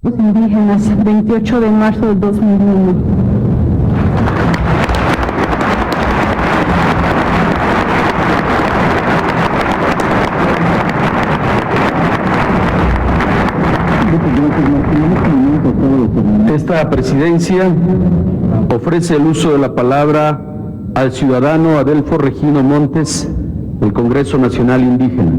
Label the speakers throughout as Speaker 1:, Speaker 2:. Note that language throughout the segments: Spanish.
Speaker 1: Los indígenas, 28 de marzo del 2001.
Speaker 2: Esta presidencia ofrece el uso de la palabra al ciudadano Adelfo Regino Montes, del Congreso Nacional Indígena.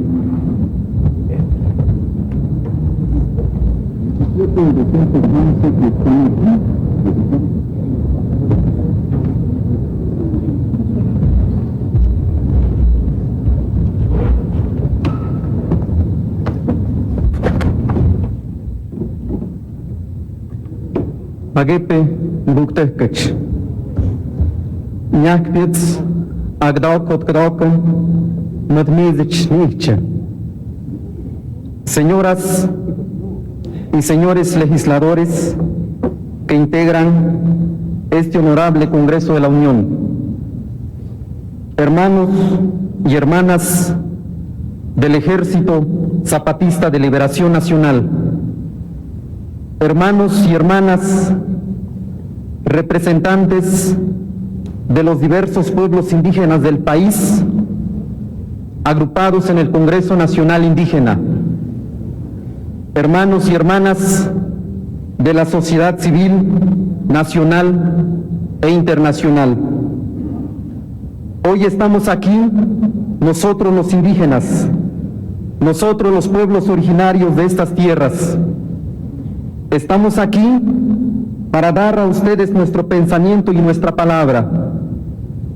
Speaker 2: Pagepe Buktekech Ñakpitz Agdaukot Grauken Matmizich Nietzsche. Señoras y señores legisladores que integran este honorable Congreso de la Unión, hermanos y hermanas del Ejército Zapatista de Liberación Nacional, hermanos y hermanas representantes de los diversos pueblos indígenas del país, agrupados en el Congreso Nacional Indígena, hermanos y hermanas de la sociedad civil nacional e internacional. Hoy estamos aquí, nosotros los indígenas, nosotros los pueblos originarios de estas tierras. Estamos aquí para dar a ustedes nuestro pensamiento y nuestra palabra.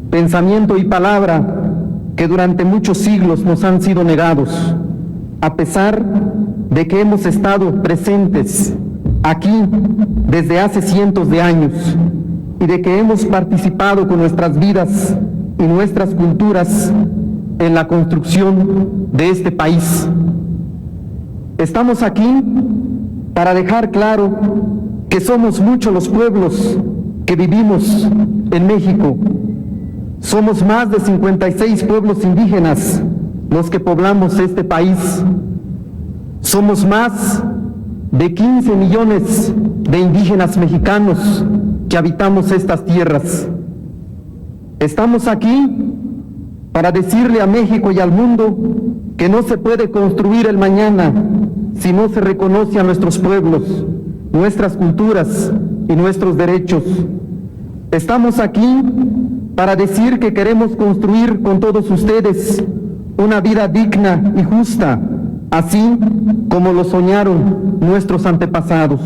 Speaker 2: Pensamiento y palabra que durante muchos siglos nos han sido negados, a pesar de que hemos estado presentes aquí desde hace cientos de años y de que hemos participado con nuestras vidas y nuestras culturas en la construcción de este país. Estamos aquí para dejar claro que somos muchos los pueblos que vivimos en México. Somos más de 56 pueblos indígenas los que poblamos este país. Somos más de 15 millones de indígenas mexicanos que habitamos estas tierras. Estamos aquí para decirle a México y al mundo que no se puede construir el mañana si no se reconoce a nuestros pueblos, nuestras culturas y nuestros derechos. Estamos aquí para decir que queremos construir con todos ustedes una vida digna y justa, así como lo soñaron nuestros antepasados.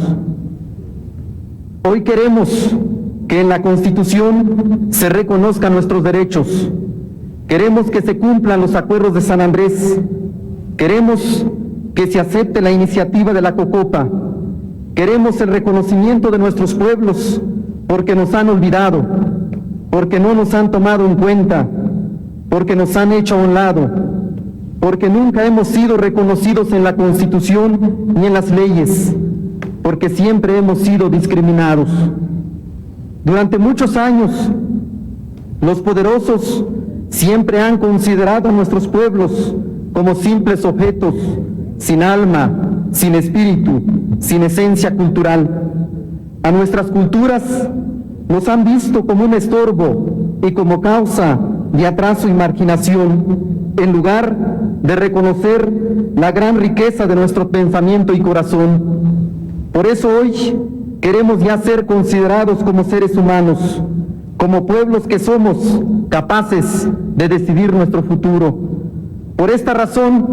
Speaker 2: Hoy queremos que en la Constitución se reconozcan nuestros derechos. Queremos que se cumplan los acuerdos de San Andrés. Queremos que se acepte la iniciativa de la COCOPA. Queremos el reconocimiento de nuestros pueblos porque nos han olvidado, porque no nos han tomado en cuenta, porque nos han hecho a un lado, porque nunca hemos sido reconocidos en la Constitución ni en las leyes, porque siempre hemos sido discriminados. Durante muchos años, los poderosos siempre han considerado a nuestros pueblos como simples objetos, sin alma, sin espíritu, sin esencia cultural. A nuestras culturas nos han visto como un estorbo y como causa de atraso y marginación, en lugar de reconocer la gran riqueza de nuestro pensamiento y corazón. Por eso hoy queremos ya ser considerados como seres humanos, como pueblos que somos capaces de decidir nuestro futuro. Por esta razón,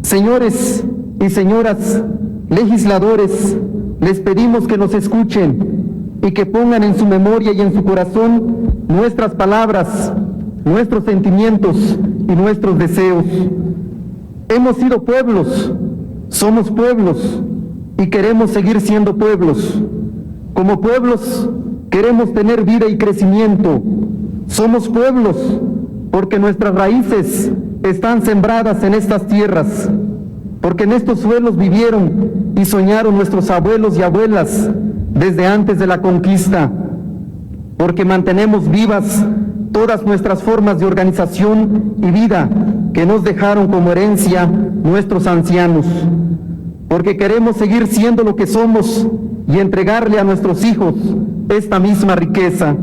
Speaker 2: señores y señoras legisladores, les pedimos que nos escuchen y que pongan en su memoria y en su corazón nuestras palabras, nuestros sentimientos y nuestros deseos. Hemos sido pueblos, somos pueblos y queremos seguir siendo pueblos. Como pueblos queremos tener vida y crecimiento. Somos pueblos porque nuestras raíces están sembradas en estas tierras, porque en estos suelos vivieron y soñaron nuestros abuelos y abuelas desde antes de la conquista, porque mantenemos vivas todas nuestras formas de organización y vida que nos dejaron como herencia nuestros ancianos. porque queremos seguir siendo lo que somos y entregarle a nuestros hijos esta misma riqueza.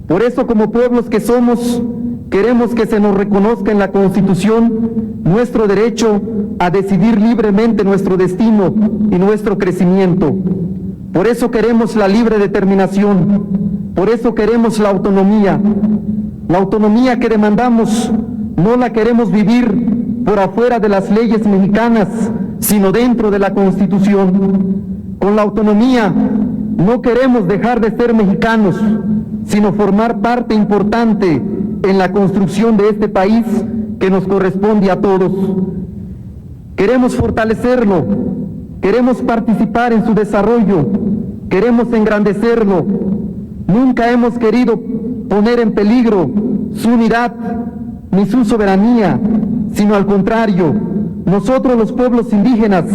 Speaker 2: Por eso, como pueblos que somos, queremos que se nos reconozca en la Constitución nuestro derecho a decidir libremente nuestro destino y nuestro crecimiento. Por eso queremos la libre determinación, por eso queremos la autonomía. La autonomía que demandamos no la queremos vivir por afuera de las leyes mexicanas, sino dentro de la Constitución. Con la autonomía no queremos dejar de ser mexicanos, sino formar parte importante en la construcción de este país que nos corresponde a todos. Queremos fortalecerlo, queremos participar en su desarrollo, queremos engrandecerlo. Nunca hemos querido poner en peligro su unidad ni su soberanía, sino al contrario, nosotros los pueblos indígenas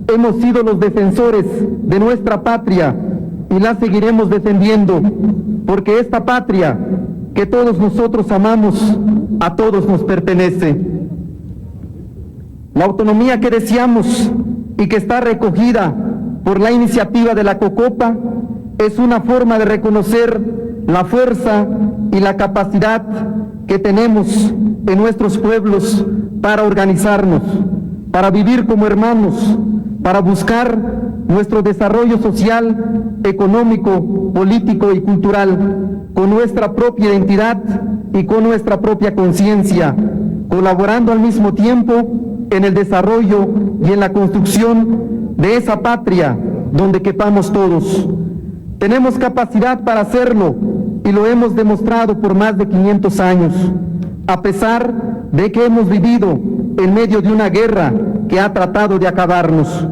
Speaker 2: hemos sido los defensores de nuestra patria y la seguiremos defendiendo, porque esta patria que todos nosotros amamos, a todos nos pertenece. La autonomía que deseamos y que está recogida por la iniciativa de la COCOPA es una forma de reconocer la fuerza y la capacidad que tenemos en nuestros pueblos para organizarnos, para vivir como hermanos, para buscar nuestro desarrollo social, económico, político y cultural, con nuestra propia identidad y con nuestra propia conciencia, colaborando al mismo tiempo en el desarrollo y en la construcción de esa patria donde quepamos todos. Tenemos capacidad para hacerlo y lo hemos demostrado por más de 500 años, a pesar de que hemos vivido en medio de una guerra que ha tratado de acabarnos.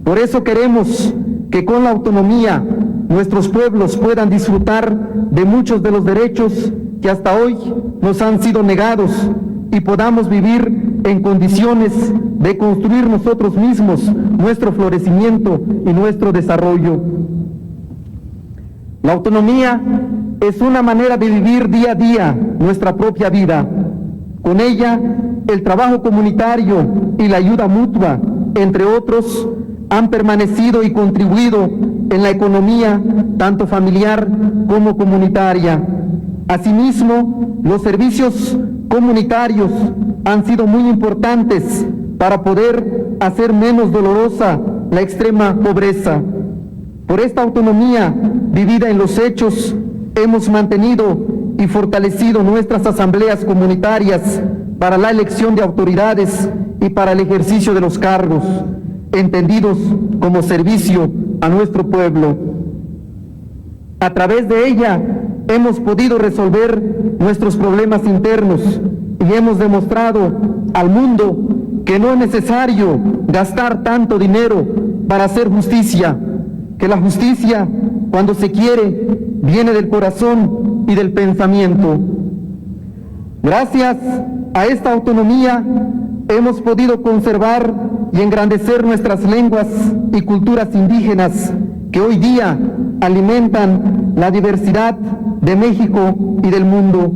Speaker 2: Por eso queremos que con la autonomía nuestros pueblos puedan disfrutar de muchos de los derechos que hasta hoy nos han sido negados y podamos vivir en condiciones de construir nosotros mismos nuestro florecimiento y nuestro desarrollo. La autonomía es una manera de vivir día a día nuestra propia vida. Con ella, el trabajo comunitario y la ayuda mutua, entre otros, han permanecido y contribuido en la economía, tanto familiar como comunitaria. Asimismo, los servicios comunitarios han sido muy importantes para poder hacer menos dolorosa la extrema pobreza. Por esta autonomía vivida en los hechos, hemos mantenido y fortalecido nuestras asambleas comunitarias para la elección de autoridades y para el ejercicio de los cargos, entendidos como servicio a nuestro pueblo. A través de ella hemos podido resolver nuestros problemas internos y hemos demostrado al mundo que no es necesario gastar tanto dinero para hacer justicia, que la justicia, cuando se quiere, viene del corazón y del pensamiento. Gracias a esta autonomía hemos podido conservar y engrandecer nuestras lenguas y culturas indígenas que hoy día alimentan la diversidad de México y del mundo.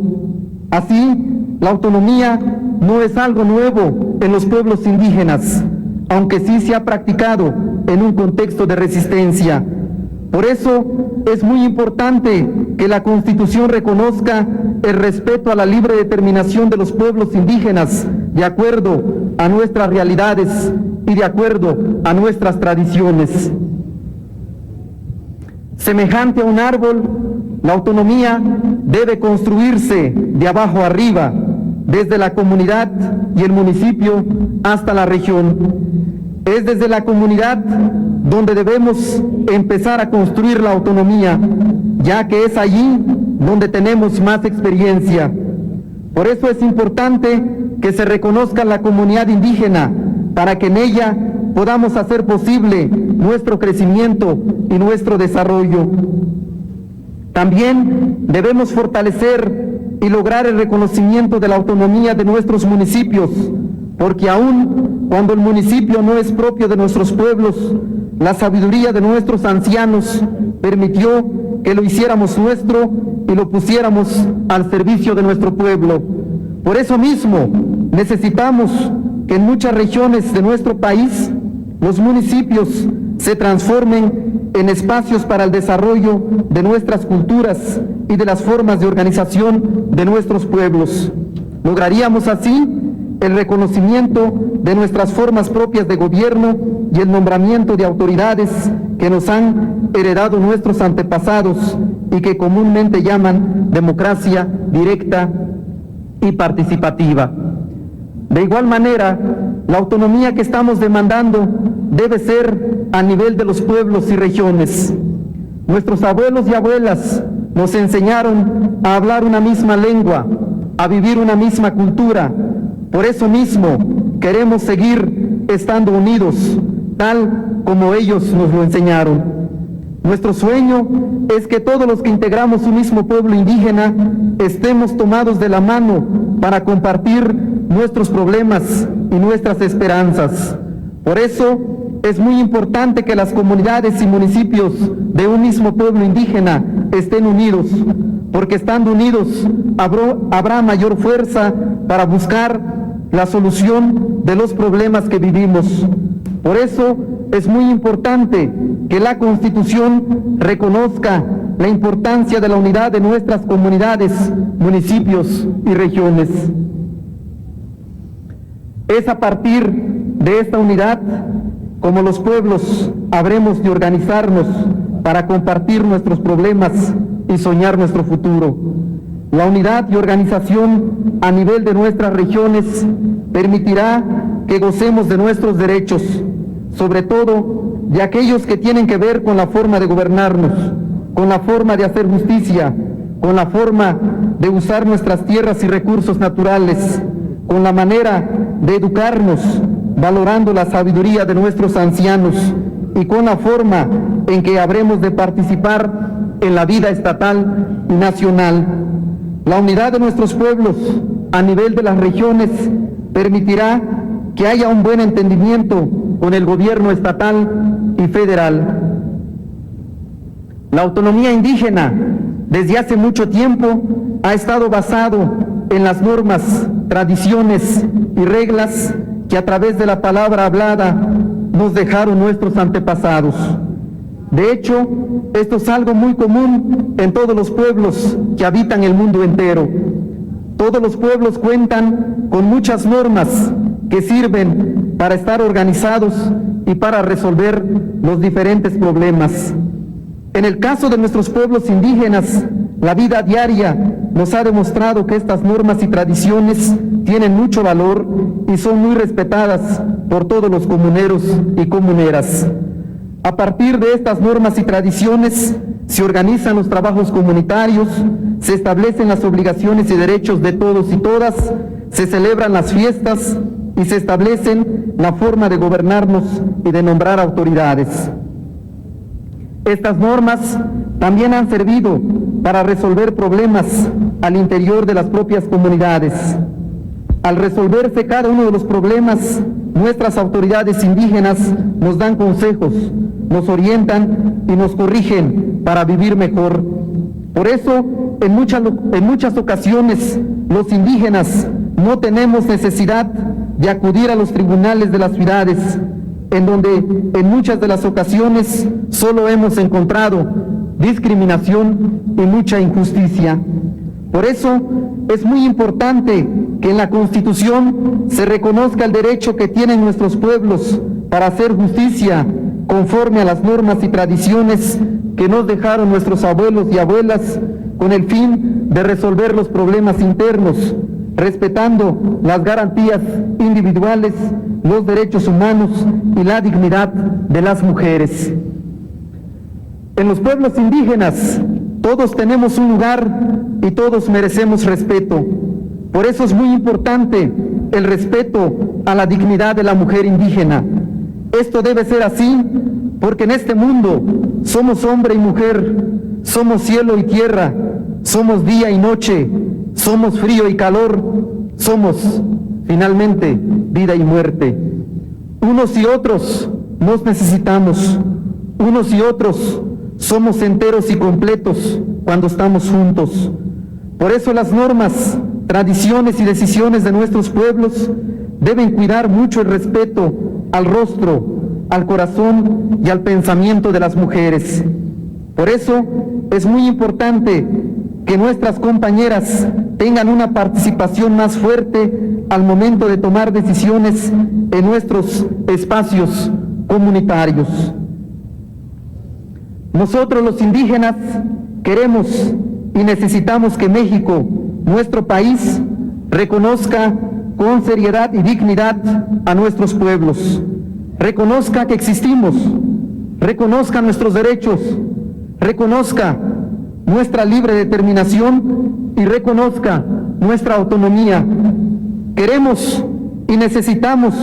Speaker 2: Así, la autonomía no es algo nuevo en los pueblos indígenas, aunque sí se ha practicado en un contexto de resistencia. Por eso es muy importante que la Constitución reconozca el respeto a la libre determinación de los pueblos indígenas de acuerdo a nuestras realidades y de acuerdo a nuestras tradiciones. Semejante a un árbol, la autonomía debe construirse de abajo arriba, desde la comunidad y el municipio hasta la región. Es desde la comunidad donde debemos empezar a construir la autonomía, ya que es allí donde tenemos más experiencia. Por eso es importante que se reconozca la comunidad indígena, para que en ella podamos hacer posible nuestro crecimiento y nuestro desarrollo. También debemos fortalecer y lograr el reconocimiento de la autonomía de nuestros municipios, porque aun cuando el municipio no es propio de nuestros pueblos, la sabiduría de nuestros ancianos permitió que lo hiciéramos nuestro y lo pusiéramos al servicio de nuestro pueblo. Por eso mismo necesitamos que en muchas regiones de nuestro país los municipios se transformen en espacios para el desarrollo de nuestras culturas y de las formas de organización de nuestros pueblos. Lograríamos así el reconocimiento de nuestras formas propias de gobierno y el nombramiento de autoridades que nos han heredado nuestros antepasados y que comúnmente llaman democracia directa y participativa. De igual manera, la autonomía que estamos demandando debe ser a nivel de los pueblos y regiones. Nuestros abuelos y abuelas nos enseñaron a hablar una misma lengua, a vivir una misma cultura. Por eso mismo queremos seguir estando unidos, tal como ellos nos lo enseñaron. Nuestro sueño es que todos los que integramos un mismo pueblo indígena estemos tomados de la mano para compartir nuestros problemas y nuestras esperanzas. Por eso es muy importante que las comunidades y municipios de un mismo pueblo indígena estén unidos, porque estando unidos habrá mayor fuerza para buscar la solución de los problemas que vivimos. Por eso es muy importante que la Constitución reconozca la importancia de la unidad de nuestras comunidades, municipios y regiones. Es a partir de esta unidad como los pueblos habremos de organizarnos para compartir nuestros problemas y soñar nuestro futuro. La unidad y organización a nivel de nuestras regiones permitirá que gocemos de nuestros derechos, sobre todo de aquellos que tienen que ver con la forma de gobernarnos, con la forma de hacer justicia, con la forma de usar nuestras tierras y recursos naturales, con la manera de educarnos, valorando la sabiduría de nuestros ancianos y con la forma en que habremos de participar en la vida estatal y nacional. La unidad de nuestros pueblos a nivel de las regiones permitirá que haya un buen entendimiento con el gobierno estatal y federal. La autonomía indígena desde hace mucho tiempo ha estado basado en las normas, tradiciones y reglas que a través de la palabra hablada nos dejaron nuestros antepasados. De hecho, esto es algo muy común en todos los pueblos que habitan el mundo entero. Todos los pueblos cuentan con muchas normas que sirven para estar organizados y para resolver los diferentes problemas. En el caso de nuestros pueblos indígenas, la vida diaria nos ha demostrado que estas normas y tradiciones tienen mucho valor y son muy respetadas por todos los comuneros y comuneras. A partir de estas normas y tradiciones se organizan los trabajos comunitarios, se establecen las obligaciones y derechos de todos y todas, se celebran las fiestas y se establecen la forma de gobernarnos y de nombrar autoridades. Estas normas también han servido para resolver problemas al interior de las propias comunidades. Al resolverse cada uno de los problemas, nuestras autoridades indígenas nos dan consejos, nos orientan y nos corrigen para vivir mejor. Por eso, en muchas ocasiones, los indígenas no tenemos necesidad de acudir a los tribunales de las ciudades, en donde en muchas de las ocasiones solo hemos encontrado discriminación y mucha injusticia. Por eso es muy importante que en la Constitución se reconozca el derecho que tienen nuestros pueblos para hacer justicia conforme a las normas y tradiciones que nos dejaron nuestros abuelos y abuelas con el fin de resolver los problemas internos, respetando las garantías individuales, los derechos humanos y la dignidad de las mujeres. En los pueblos indígenas todos tenemos un lugar y todos merecemos respeto. Por eso es muy importante el respeto a la dignidad de la mujer indígena. Esto debe ser así porque en este mundo somos hombre y mujer, somos cielo y tierra, somos día y noche, somos frío y calor, somos finalmente vida y muerte. Unos y otros nos necesitamos, unos y otros somos enteros y completos cuando estamos juntos. Por eso las normas, tradiciones y decisiones de nuestros pueblos deben cuidar mucho el respeto al rostro, al corazón y al pensamiento de las mujeres. Por eso es muy importante que nuestras compañeras tengan una participación más fuerte al momento de tomar decisiones en nuestros espacios comunitarios. Nosotros los indígenas queremos y necesitamos que México, nuestro país, reconozca con seriedad y dignidad a nuestros pueblos, reconozca que existimos, reconozca nuestros derechos, reconozca nuestra libre determinación y reconozca nuestra autonomía. Queremos y necesitamos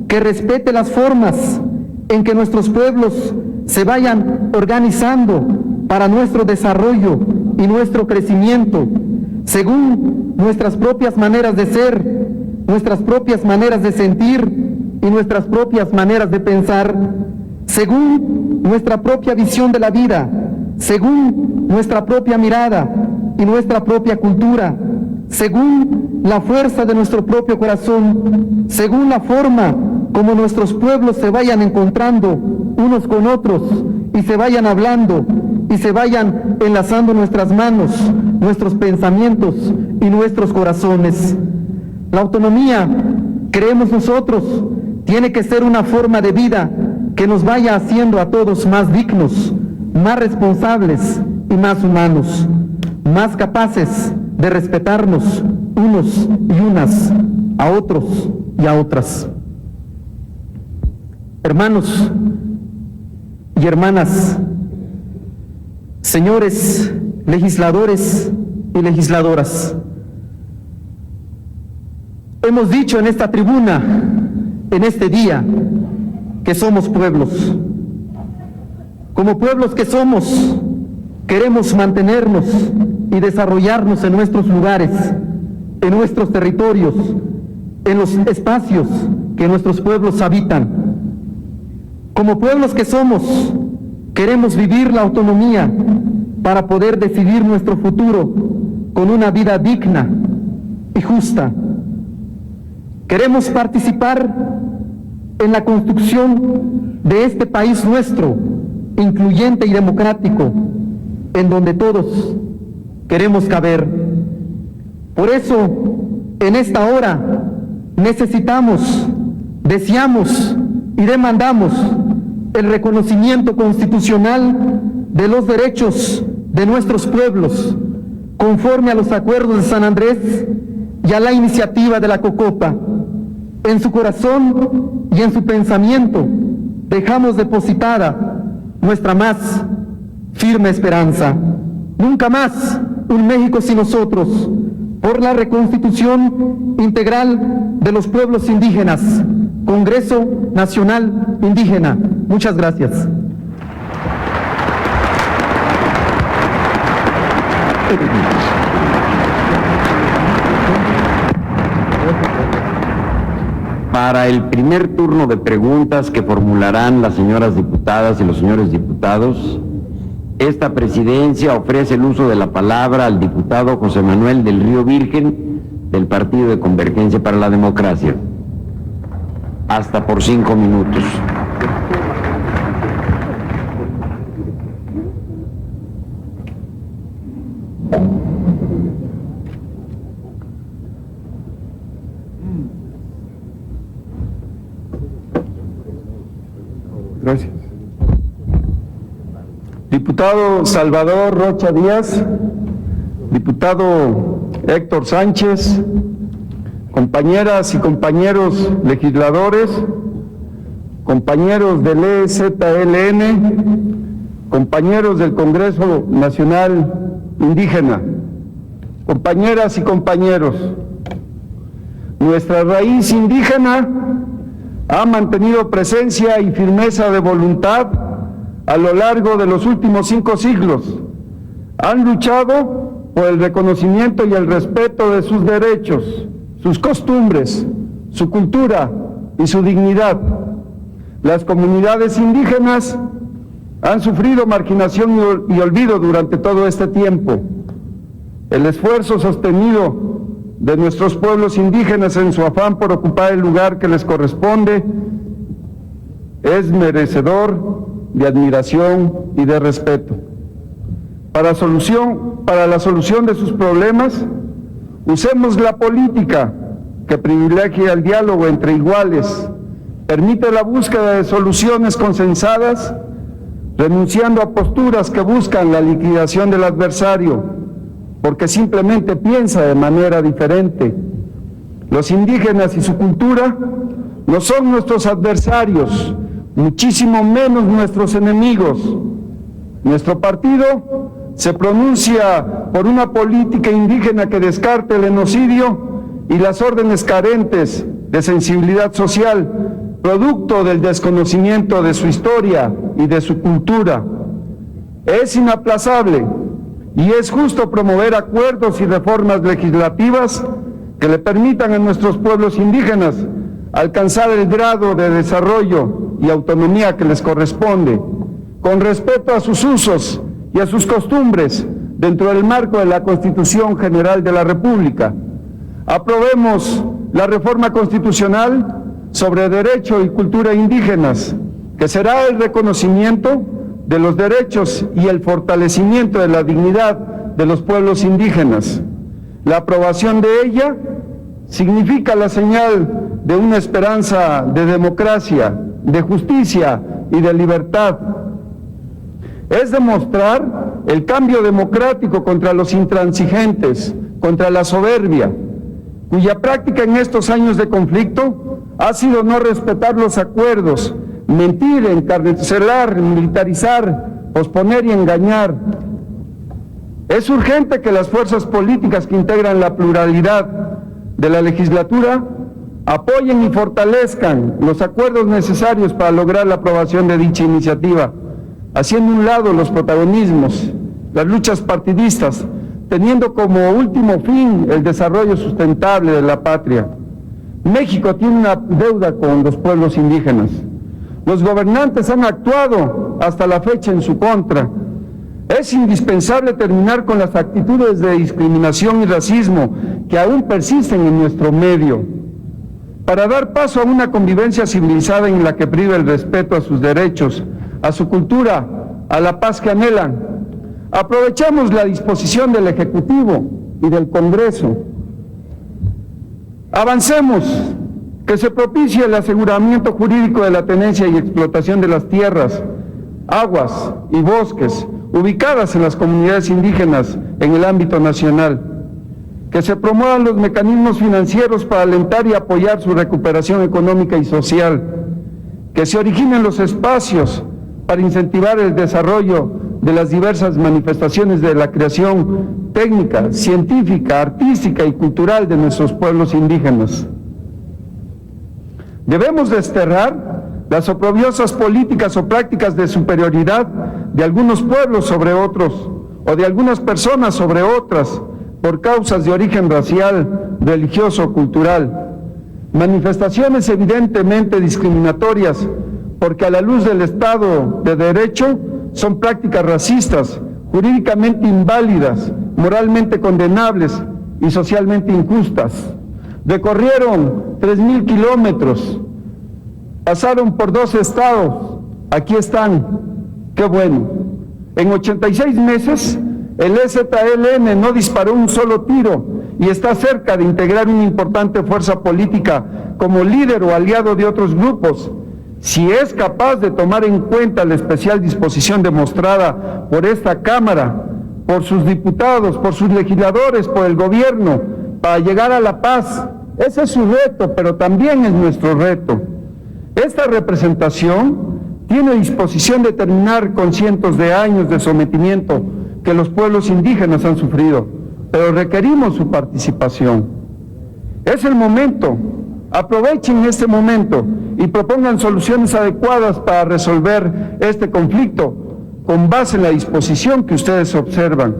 Speaker 2: que respete las formas en que nuestros pueblos se vayan organizando para nuestro desarrollo y nuestro crecimiento, según nuestras propias maneras de ser, nuestras propias maneras de sentir y nuestras propias maneras de pensar, según nuestra propia visión de la vida, según nuestra propia mirada y nuestra propia cultura, según la fuerza de nuestro propio corazón, según la forma como nuestros pueblos se vayan encontrando unos con otros y se vayan hablando y se vayan enlazando nuestras manos, nuestros pensamientos y nuestros corazones. La autonomía, creemos nosotros, tiene que ser una forma de vida que nos vaya haciendo a todos más dignos, más responsables y más humanos, más capaces de respetarnos unos y unas a otros y a otras. Hermanos y hermanas, señores legisladores y legisladoras, hemos dicho en esta tribuna, en este día, que somos pueblos. Como pueblos que somos, queremos mantenernos y desarrollarnos en nuestros lugares, en nuestros territorios, en los espacios que nuestros pueblos habitan. Como pueblos que somos, queremos vivir la autonomía para poder decidir nuestro futuro con una vida digna y justa. Queremos participar en la construcción de este país nuestro, incluyente y democrático, en donde todos queremos caber. Por eso, en esta hora, necesitamos, deseamos y demandamos el reconocimiento constitucional de los derechos de nuestros pueblos, conforme a los acuerdos de San Andrés y a la iniciativa de la COCOPA. En su corazón y en su pensamiento dejamos depositada nuestra más firme esperanza. Nunca más un México sin nosotros, por la reconstitución integral de los pueblos indígenas. Congreso Nacional Indígena. Muchas gracias.
Speaker 3: Para el primer turno de preguntas que formularán las señoras diputadas y los señores diputados, esta presidencia ofrece el uso de la palabra al diputado José Manuel del Río Virgen, del Partido de Convergencia para la Democracia. Hasta por 5 minutos.
Speaker 4: Gracias. Diputado Salvador Rocha Díaz, diputado Héctor Sánchez, compañeras y compañeros legisladores, compañeros del EZLN, compañeros del Congreso Nacional Indígena, compañeras y compañeros, nuestra raíz indígena ha mantenido presencia y firmeza de voluntad a lo largo de los últimos 5 siglos. Han luchado por el reconocimiento y el respeto de sus derechos, sus costumbres, su cultura y su dignidad. Las comunidades indígenas han sufrido marginación y olvido durante todo este tiempo. El esfuerzo sostenido de nuestros pueblos indígenas en su afán por ocupar el lugar que les corresponde es merecedor de admiración y de respeto. Para la solución de sus problemas, usemos la política que privilegia el diálogo entre iguales, permite la búsqueda de soluciones consensadas, renunciando a posturas que buscan la liquidación del adversario, porque simplemente piensa de manera diferente. Los indígenas y su cultura no son nuestros adversarios, muchísimo menos nuestros enemigos. Nuestro partido se pronuncia por una política indígena que descarte el genocidio y las órdenes carentes de sensibilidad social, producto del desconocimiento de su historia y de su cultura. Es inaplazable y es justo promover acuerdos y reformas legislativas que le permitan a nuestros pueblos indígenas alcanzar el grado de desarrollo y autonomía que les corresponde, con respeto a sus usos y a sus costumbres dentro del marco de la Constitución General de la República. Aprobemos la reforma constitucional sobre derecho y cultura indígenas, que será el reconocimiento de los derechos y el fortalecimiento de la dignidad de los pueblos indígenas. La aprobación de ella significa la señal de una esperanza de democracia, de justicia y de libertad. Es demostrar el cambio democrático contra los intransigentes, contra la soberbia, cuya práctica en estos años de conflicto ha sido no respetar los acuerdos, mentir, encarcelar, militarizar, posponer y engañar. Es urgente que las fuerzas políticas que integran la pluralidad de la legislatura apoyen y fortalezcan los acuerdos necesarios para lograr la aprobación de dicha iniciativa, haciendo a un lado los protagonismos, las luchas partidistas, teniendo como último fin el desarrollo sustentable de la patria. México tiene una deuda con los pueblos indígenas. Los gobernantes han actuado hasta la fecha en su contra. Es indispensable terminar con las actitudes de discriminación y racismo que aún persisten en nuestro medio, para dar paso a una convivencia civilizada en la que prive el respeto a sus derechos, a su cultura, a la paz que anhelan. Aprovechamos la disposición del Ejecutivo y del Congreso. Avancemos, que se propicie el aseguramiento jurídico de la tenencia y explotación de las tierras, aguas y bosques ubicadas en las comunidades indígenas en el ámbito nacional, que se promuevan los mecanismos financieros para alentar y apoyar su recuperación económica y social, que se originen los espacios para incentivar el desarrollo de las diversas manifestaciones de la creación técnica, científica, artística y cultural de nuestros pueblos indígenas. Debemos desterrar las oprobiosas políticas o prácticas de superioridad de algunos pueblos sobre otros, o de algunas personas sobre otras, por causas de origen racial, religioso o cultural. Manifestaciones evidentemente discriminatorias, porque a la luz del Estado de Derecho son prácticas racistas, jurídicamente inválidas, moralmente condenables y socialmente injustas. Recorrieron 3,000 kilómetros, pasaron por 2 estados, aquí están, qué bueno. En 86 meses, el EZLN no disparó un solo tiro y está cerca de integrar una importante fuerza política como líder o aliado de otros grupos, si es capaz de tomar en cuenta la especial disposición demostrada por esta Cámara, por sus diputados, por sus legisladores, por el gobierno, para llegar a la paz. Ese es su reto, pero también es nuestro reto. Esta representación tiene disposición de terminar con cientos de años de sometimiento que los pueblos indígenas han sufrido, pero requerimos su participación. Es el momento, aprovechen este momento y propongan soluciones adecuadas para resolver este conflicto con base en la disposición que ustedes observan.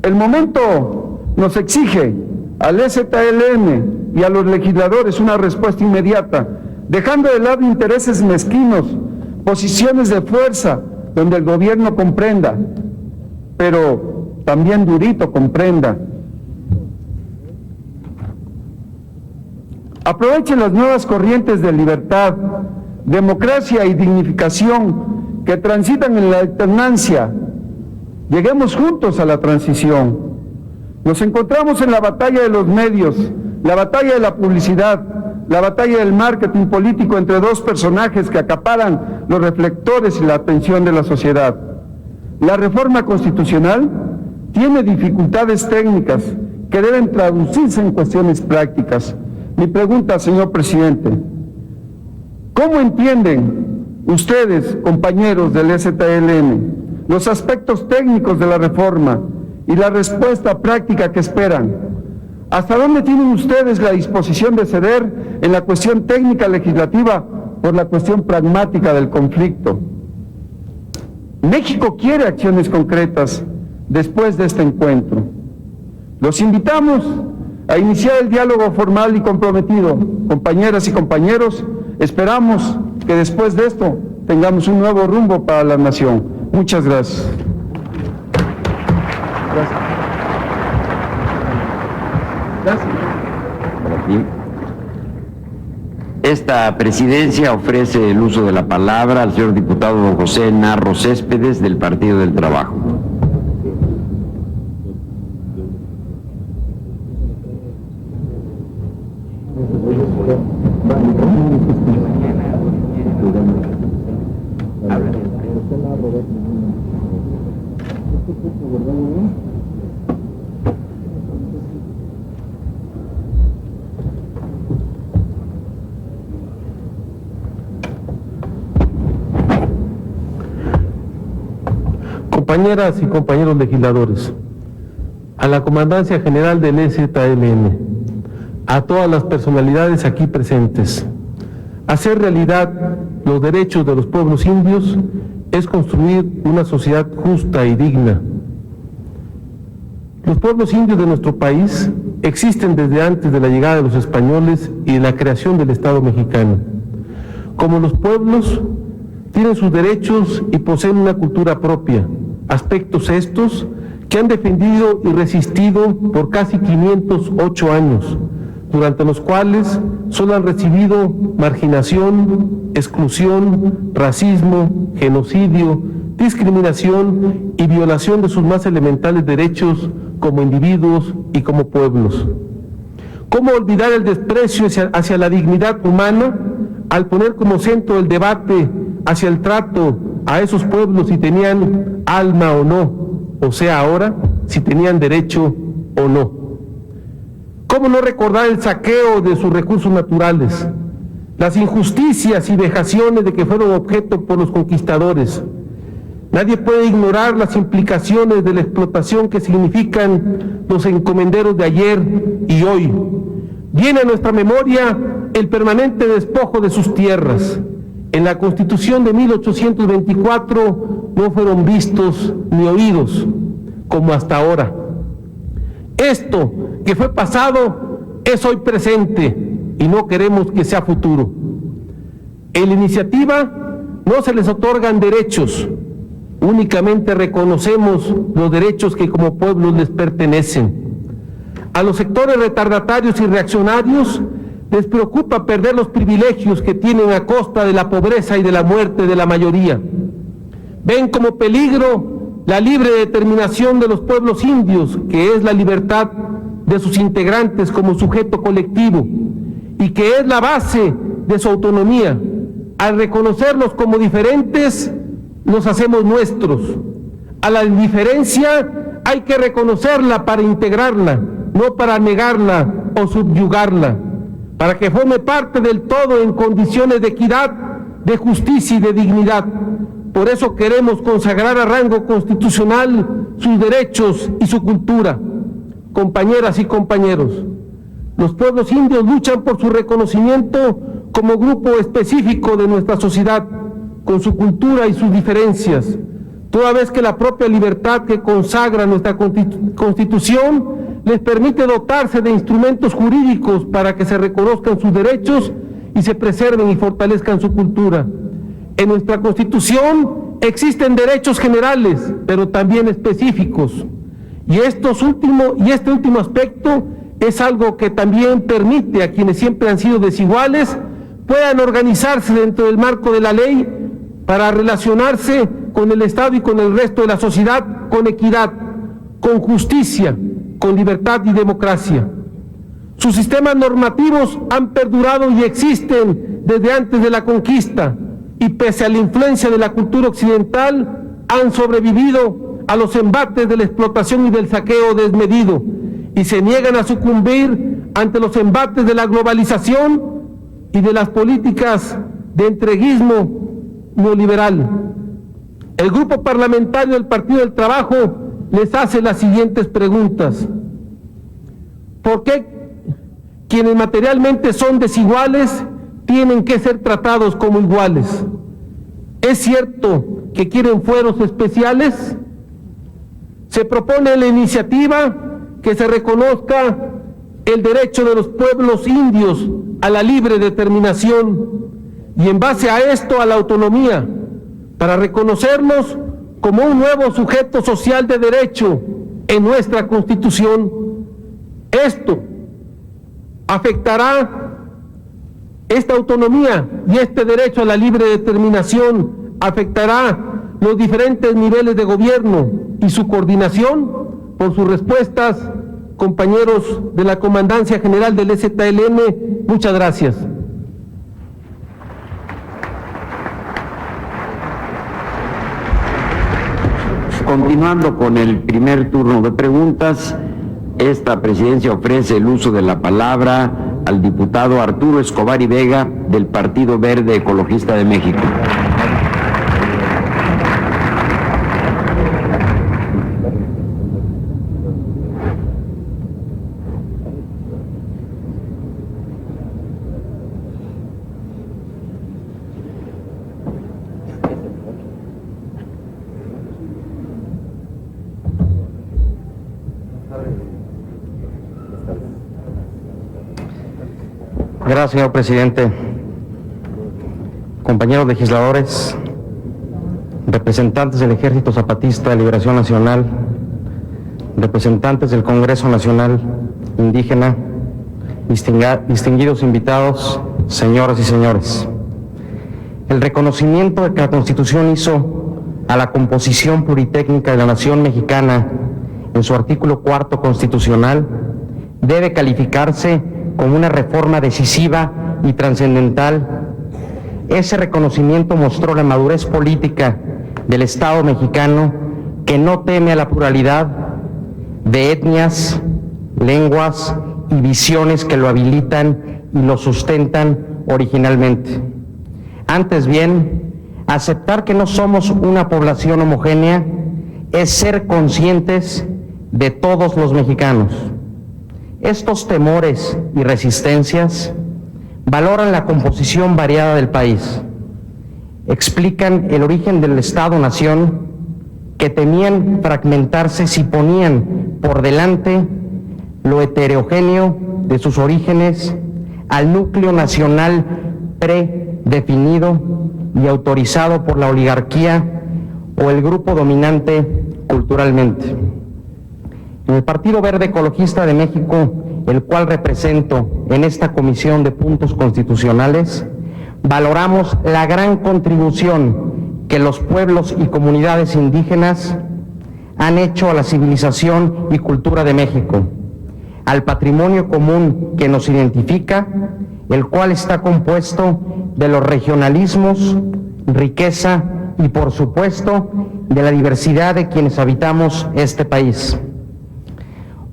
Speaker 4: El momento nos exige al EZLN y a los legisladores una respuesta inmediata, dejando de lado intereses mezquinos, posiciones de fuerza, donde el gobierno comprenda, pero también durito comprenda. Aprovechen las nuevas corrientes de libertad, democracia y dignificación que transitan en la alternancia. Lleguemos juntos a la transición. Nos encontramos en la batalla de los medios, la batalla de la publicidad, la batalla del marketing político entre dos personajes que acaparan los reflectores y la atención de la sociedad. La reforma constitucional tiene dificultades técnicas que deben traducirse en cuestiones prácticas. Mi pregunta, señor presidente, ¿cómo entienden ustedes, compañeros del STLN, los aspectos técnicos de la reforma y la respuesta práctica que esperan? ¿Hasta dónde tienen ustedes la disposición de ceder en la cuestión técnica legislativa por la cuestión pragmática del conflicto? México quiere acciones concretas después de este encuentro. Los invitamos a iniciar el diálogo formal y comprometido. Compañeras y compañeros, esperamos que después de esto tengamos un nuevo rumbo para la nación. Muchas gracias.
Speaker 3: Esta presidencia ofrece el uso de la palabra al señor diputado don José Narro Céspedes del Partido del Trabajo.
Speaker 5: Compañeras y compañeros legisladores, a la Comandancia General del STLN, a todas las personalidades aquí presentes, hacer realidad los derechos de los pueblos indios es construir una sociedad justa y digna. Los pueblos indios de nuestro país existen desde antes de la llegada de los españoles y de la creación del Estado mexicano. Como los pueblos, tienen sus derechos y poseen una cultura propia, aspectos estos que han defendido y resistido por casi 508 años, durante los cuales solo han recibido marginación, exclusión, racismo, genocidio, discriminación y violación de sus más elementales derechos como individuos y como pueblos. ¿Cómo olvidar el desprecio hacia la dignidad humana al poner como centro el debate hacia el trato a esos pueblos si tenían alma o no, o sea ahora, si tenían derecho o no? ¿Cómo no recordar el saqueo de sus recursos naturales, las injusticias y vejaciones de que fueron objeto por los conquistadores? Nadie puede ignorar las implicaciones de la explotación que significan los encomenderos de ayer y hoy. Viene a nuestra memoria el permanente despojo de sus tierras. En la Constitución de 1824 no fueron vistos ni oídos, como hasta ahora. Esto que fue pasado es hoy presente y no queremos que sea futuro. En la iniciativa no se les otorgan derechos, únicamente reconocemos los derechos que como pueblos les pertenecen. A los sectores retardatarios y reaccionarios les preocupa perder los privilegios que tienen a costa de la pobreza y de la muerte de la mayoría. Ven como peligro la libre determinación de los pueblos indios, que es la libertad de sus integrantes como sujeto colectivo y que es la base de su autonomía. Al reconocerlos como diferentes, los hacemos nuestros. A la diferencia hay que reconocerla para integrarla, no para negarla o subyugarla, para que forme parte del todo en condiciones de equidad, de justicia y de dignidad. Por eso queremos consagrar a rango constitucional sus derechos y su cultura. Compañeras y compañeros, los pueblos indios luchan por su reconocimiento como grupo específico de nuestra sociedad, con su cultura y sus diferencias, toda vez que la propia libertad que consagra nuestra Constitución les permite dotarse de instrumentos jurídicos para que se reconozcan sus derechos y se preserven y fortalezcan su cultura. En nuestra Constitución existen derechos generales, pero también específicos. Y este último aspecto es algo que también permite a quienes siempre han sido desiguales puedan organizarse dentro del marco de la ley para relacionarse con el Estado y con el resto de la sociedad con equidad, con justicia, con libertad y democracia. Sus sistemas normativos han perdurado y existen desde antes de la conquista, y pese a la influencia de la cultura occidental, han sobrevivido a los embates de la explotación y del saqueo desmedido, y se niegan a sucumbir ante los embates de la globalización y de las políticas de entreguismo neoliberal. El Grupo Parlamentario del Partido del Trabajo les hace las siguientes preguntas. ¿Por qué quienes materialmente son desiguales tienen que ser tratados como iguales? ¿Es cierto que quieren fueros especiales? Se propone en la iniciativa que se reconozca el derecho de los pueblos indios a la libre determinación y en base a esto a la autonomía, para reconocerlos como un nuevo sujeto social de derecho en nuestra Constitución. Esto afectará, esta autonomía y este derecho a la libre determinación afectará los diferentes niveles de gobierno y su coordinación. Por sus respuestas, compañeros de la Comandancia General del EZLN, muchas gracias.
Speaker 3: Continuando con el primer turno de preguntas, esta presidencia ofrece el uso de la palabra al diputado Arturo Escobar y Vega del Partido Verde Ecologista de México.
Speaker 6: Gracias, señor presidente. Compañeros legisladores, representantes del Ejército Zapatista de Liberación Nacional, representantes del Congreso Nacional Indígena, distinguidos invitados, señoras y señores. El reconocimiento que la Constitución hizo a la composición pluritécnica de la nación mexicana en su artículo 4 constitucional debe calificarse como una reforma decisiva y trascendental. Ese reconocimiento mostró la madurez política del Estado mexicano, que no teme a la pluralidad de etnias, lenguas y visiones que lo habilitan y lo sustentan originalmente. Antes bien, aceptar que no somos una población homogénea es ser conscientes de todos los mexicanos. Estos temores y resistencias valoran la composición variada del país, explican el origen del Estado-Nación, que temían fragmentarse si ponían por delante lo heterogéneo de sus orígenes al núcleo nacional predefinido y autorizado por la oligarquía o el grupo dominante culturalmente. En el Partido Verde Ecologista de México, el cual represento en esta Comisión de Puntos Constitucionales, valoramos la gran contribución que los pueblos y comunidades indígenas han hecho a la civilización y cultura de México, al patrimonio común que nos identifica, el cual está compuesto de los regionalismos, riqueza y, por supuesto, de la diversidad de quienes habitamos este país.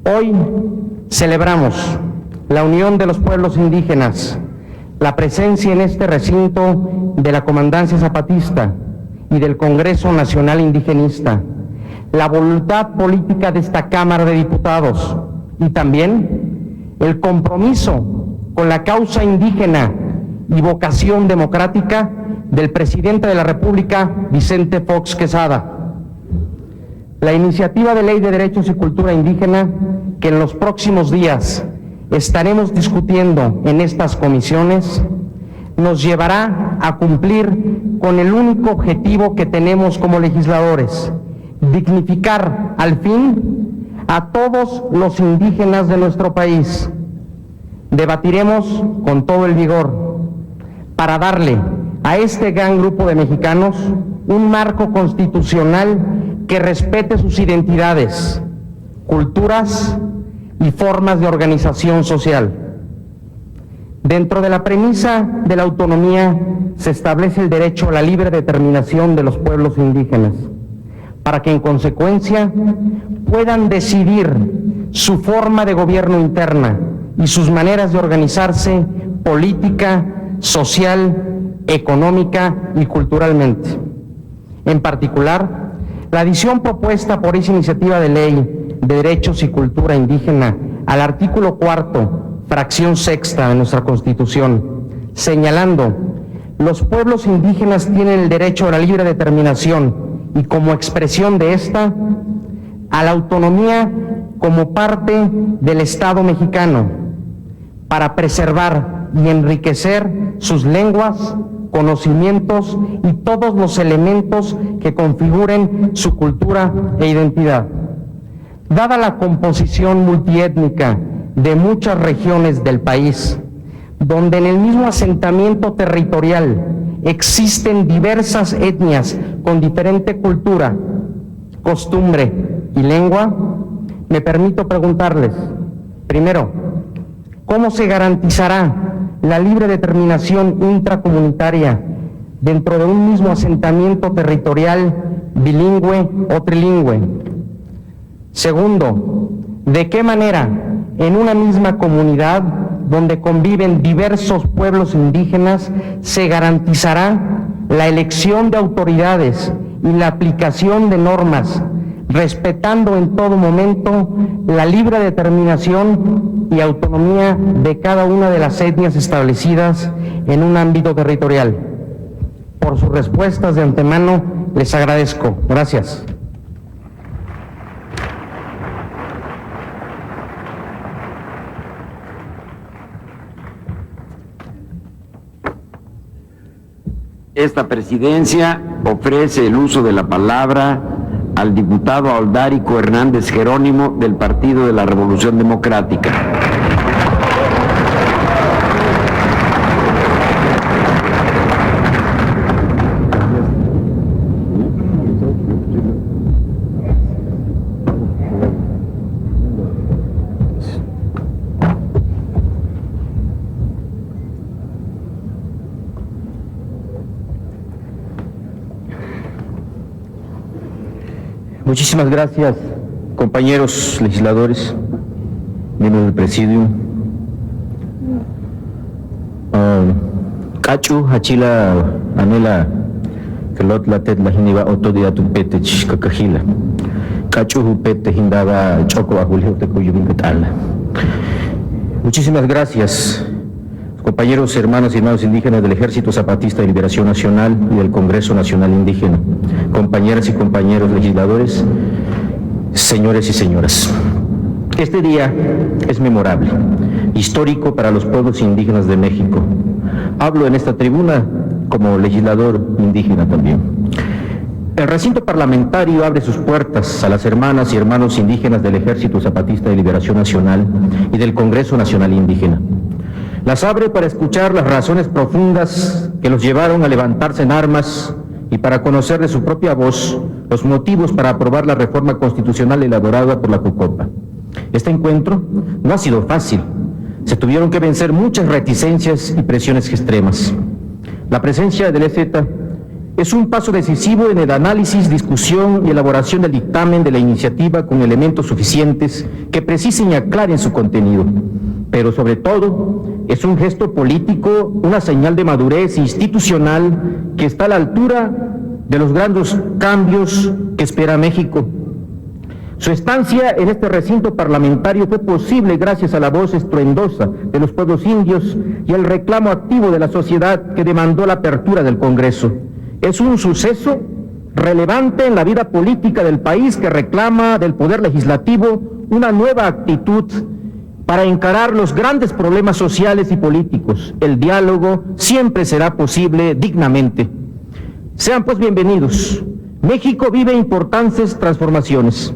Speaker 6: Hoy celebramos la unión de los pueblos indígenas, la presencia en este recinto de la Comandancia Zapatista y del Congreso Nacional Indigenista, la voluntad política de esta Cámara de Diputados y también el compromiso con la causa indígena y vocación democrática del presidente de la República, Vicente Fox Quesada. La iniciativa de Ley de Derechos y Cultura Indígena, que en los próximos días estaremos discutiendo en estas comisiones, nos llevará a cumplir con el único objetivo que tenemos como legisladores: dignificar al fin a todos los indígenas de nuestro país. Debatiremos con todo el vigor, para darle a este gran grupo de mexicanos un marco constitucional que respete sus identidades, culturas y formas de organización social. Dentro de la premisa de la autonomía se establece el derecho a la libre determinación de los pueblos indígenas, para que en consecuencia puedan decidir su forma de gobierno interna y sus maneras de organizarse política, social, económica y culturalmente. En particular, la adición propuesta por esa iniciativa de ley de derechos y cultura indígena al artículo 4, fracción sexta de nuestra Constitución, señalando: los pueblos indígenas tienen el derecho a la libre determinación y como expresión de esta, a la autonomía como parte del Estado mexicano, para preservar y enriquecer sus lenguas, conocimientos y todos los elementos que configuren su cultura e identidad. Dada la composición multiétnica de muchas regiones del país, donde en el mismo asentamiento territorial existen diversas etnias con diferente cultura, costumbre y lengua, me permito preguntarles, primero, ¿cómo se garantizará la libre determinación intracomunitaria dentro de un mismo asentamiento territorial bilingüe o trilingüe? Segundo, ¿de qué manera en una misma comunidad donde conviven diversos pueblos indígenas se garantizará la elección de autoridades y la aplicación de normas, respetando en todo momento la libre determinación y autonomía de cada una de las etnias establecidas en un ámbito territorial? Por sus respuestas de antemano les agradezco. Gracias.
Speaker 3: Esta presidencia ofrece el uso de la palabra al diputado Oldárico Hernández Jerónimo del Partido de la Revolución Democrática.
Speaker 7: Muchísimas gracias, compañeros legisladores, miembros del Presidium. Cachu, Hachila, Anela, Kelot, Latet, Lajiniva, Otodia, Tupetech, Kakajila. Cachu, Upete, Hindaba, Choco, Julio, Tecuyubinquetala. Muchísimas gracias, compañeros, hermanas y hermanos indígenas del Ejército Zapatista de Liberación Nacional y del Congreso Nacional Indígena, compañeras y compañeros legisladores, señores y señoras. Este día es memorable, histórico para los pueblos indígenas de México. Hablo en esta tribuna como legislador indígena también. El recinto parlamentario abre sus puertas a las hermanas y hermanos indígenas del Ejército Zapatista de Liberación Nacional y del Congreso Nacional Indígena. Las abre para escuchar las razones profundas que los llevaron a levantarse en armas y para conocer de su propia voz los motivos para aprobar la reforma constitucional elaborada por la Jucopa. Este encuentro no ha sido fácil. Se tuvieron que vencer muchas reticencias y presiones extremas. La presencia del EZ es un paso decisivo en el análisis, discusión y elaboración del dictamen de la iniciativa con elementos suficientes que precisen y aclaren su contenido. Pero sobre todo, es un gesto político, una señal de madurez institucional que está a la altura de los grandes cambios que espera México. Su estancia en este recinto parlamentario fue posible gracias a la voz estruendosa de los pueblos indios y el reclamo activo de la sociedad que demandó la apertura del Congreso. Es un suceso relevante en la vida política del país que reclama del Poder Legislativo una nueva actitud para encarar los grandes problemas sociales y políticos. El diálogo siempre será posible dignamente. Sean pues bienvenidos. México vive importantes transformaciones.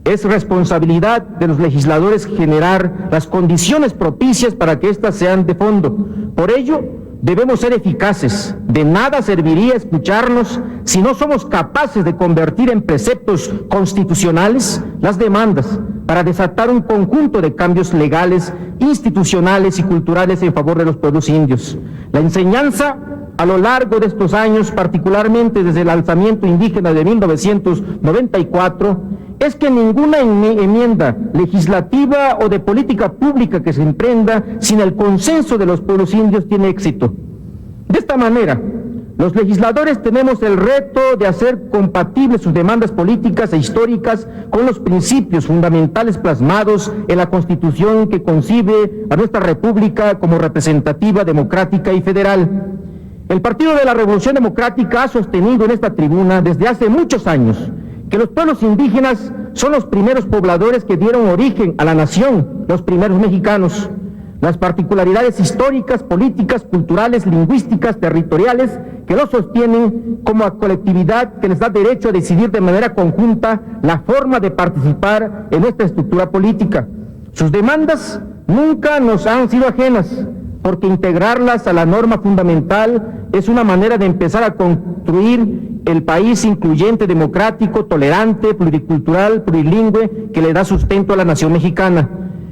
Speaker 7: Es responsabilidad de los legisladores generar las condiciones propicias para que éstas sean de fondo. Por ello,
Speaker 6: debemos ser eficaces. De nada serviría escucharnos si no somos capaces de convertir en preceptos constitucionales las demandas para desatar un conjunto de cambios legales, institucionales y culturales en favor de los pueblos indios. La enseñanza a lo largo de estos años, particularmente desde el alzamiento indígena de 1994, es que ninguna enmienda legislativa o de política pública que se emprenda sin el consenso de los pueblos indios tiene éxito. De esta manera, los legisladores tenemos el reto de hacer compatibles sus demandas políticas e históricas con los principios fundamentales plasmados en la Constitución que concibe a nuestra República como representativa, democrática y federal. El Partido de la Revolución Democrática ha sostenido en esta tribuna desde hace muchos años que los pueblos indígenas son los primeros pobladores que dieron origen a la nación, los primeros mexicanos. Las particularidades históricas, políticas, culturales, lingüísticas, territoriales que los sostienen como colectividad que les da derecho a decidir de manera conjunta la forma de participar en nuestra estructura política. Sus demandas nunca nos han sido ajenas, porque integrarlas a la norma fundamental es una manera de empezar a construir el país incluyente, democrático, tolerante, pluricultural, plurilingüe, que le da sustento a la nación mexicana.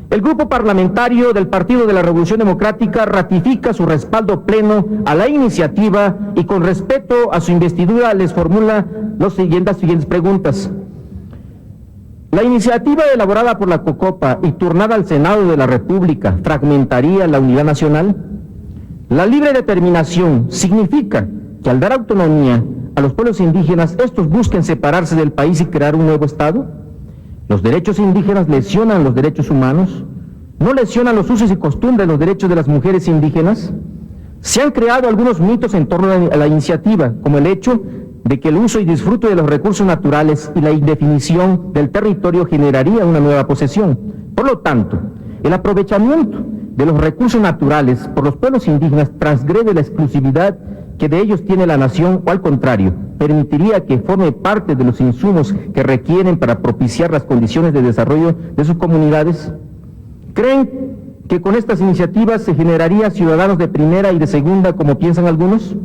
Speaker 6: El grupo parlamentario del Partido de la Revolución Democrática ratifica su respaldo pleno a la iniciativa y con respeto a su investidura les formula las siguientes preguntas. La iniciativa elaborada por la COCOPA y turnada al Senado de la República fragmentaría la unidad nacional. La libre determinación significa que al dar autonomía a los pueblos indígenas, estos busquen separarse del país y crear un nuevo Estado. Los derechos indígenas lesionan los derechos humanos, no lesionan los usos y costumbres, los derechos de las mujeres indígenas. Se han creado algunos mitos en torno a la iniciativa, como el hecho de que el uso y disfrute de los recursos naturales y la indefinición del territorio generaría una nueva posesión. Por lo tanto, el aprovechamiento de los recursos naturales por los pueblos indígenas transgrede la exclusividad que de ellos tiene la nación, o al contrario, permitiría que forme parte de los insumos que requieren para propiciar las condiciones de desarrollo de sus comunidades. ¿Creen que con estas iniciativas se generaría ciudadanos de primera y de segunda, como piensan algunos?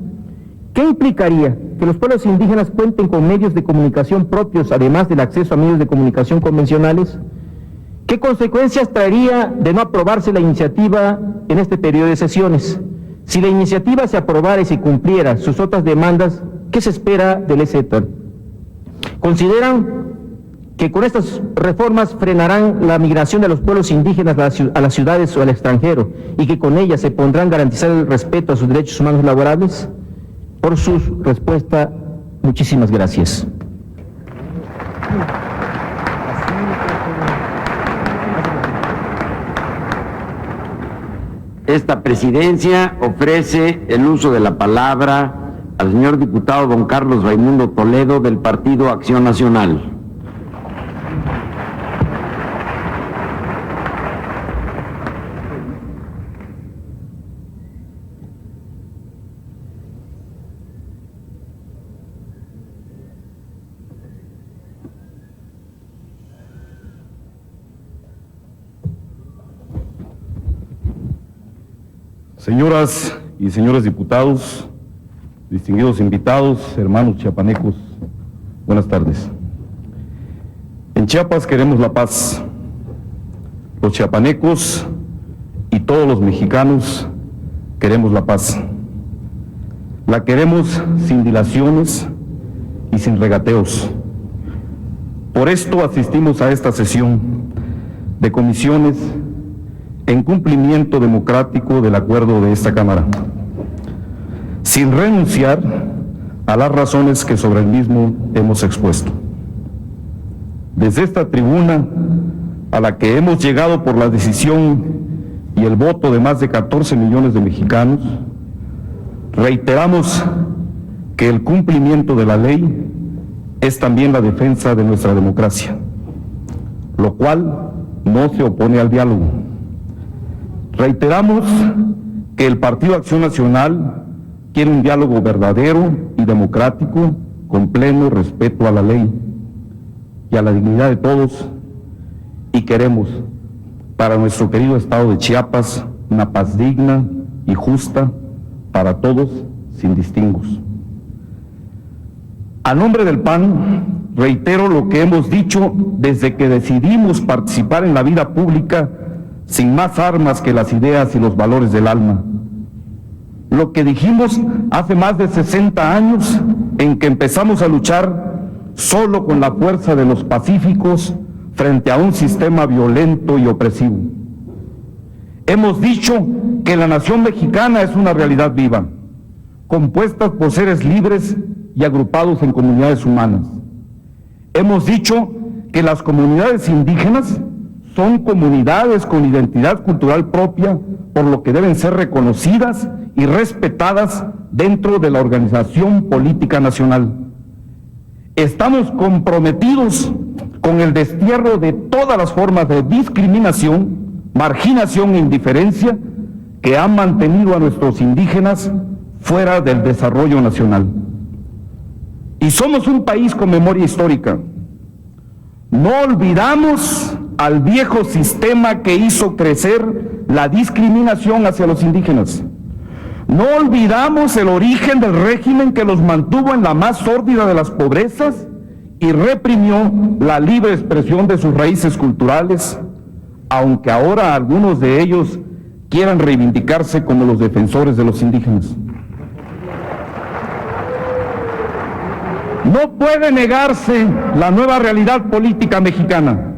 Speaker 6: ¿Qué implicaría que los pueblos indígenas cuenten con medios de comunicación propios, además del acceso a medios de comunicación convencionales? ¿Qué consecuencias traería de no aprobarse la iniciativa en este periodo de sesiones? Si la iniciativa se aprobara y se cumpliera sus otras demandas, ¿qué se espera del EZETAN? ¿Consideran que con estas reformas frenarán la migración de los pueblos indígenas a las ciudades o al extranjero y que con ellas se pondrán garantizar el respeto a sus derechos humanos laborables? Por su respuesta, muchísimas gracias.
Speaker 3: Esta presidencia ofrece el uso de la palabra al señor diputado don Carlos Raimundo Toledo del Partido Acción Nacional.
Speaker 4: Señoras y señores diputados, distinguidos invitados, hermanos chiapanecos, buenas tardes. En Chiapas queremos la paz. Los chiapanecos y todos los mexicanos queremos la paz. La queremos sin dilaciones y sin regateos. Por esto asistimos a esta sesión de comisiones en cumplimiento democrático del acuerdo de esta Cámara, sin renunciar a las razones que sobre el mismo hemos expuesto. Desde esta tribuna, a la que hemos llegado por la decisión y el voto de más de 14 millones de mexicanos, reiteramos que el cumplimiento de la ley es también la defensa de nuestra democracia, lo cual no se opone al diálogo. Reiteramos que el Partido Acción Nacional quiere un diálogo verdadero y democrático con pleno respeto a la ley y a la dignidad de todos, y queremos para nuestro querido estado de Chiapas una paz digna y justa, para todos sin distingos. A nombre del PAN, reitero lo que hemos dicho desde que decidimos participar en la vida pública sin más armas que las ideas y los valores del alma. Lo que dijimos hace más de 60 años en que empezamos a luchar solo con la fuerza de los pacíficos frente a un sistema violento y opresivo. Hemos dicho que la nación mexicana es una realidad viva, compuesta por seres libres y agrupados en comunidades humanas. Hemos dicho que las comunidades indígenas son comunidades con identidad cultural propia, por lo que deben ser reconocidas y respetadas dentro de la organización política nacional. Estamos comprometidos con el destierro de todas las formas de discriminación, marginación e indiferencia que han mantenido a nuestros indígenas fuera del desarrollo nacional. Y somos un país con memoria histórica. No olvidamos al viejo sistema que hizo crecer la discriminación hacia los indígenas. No olvidamos el origen del régimen que los mantuvo en la más sórdida de las pobrezas y reprimió la libre expresión de sus raíces culturales, aunque ahora algunos de ellos quieran reivindicarse como los defensores de los indígenas. No puede negarse la nueva realidad política mexicana.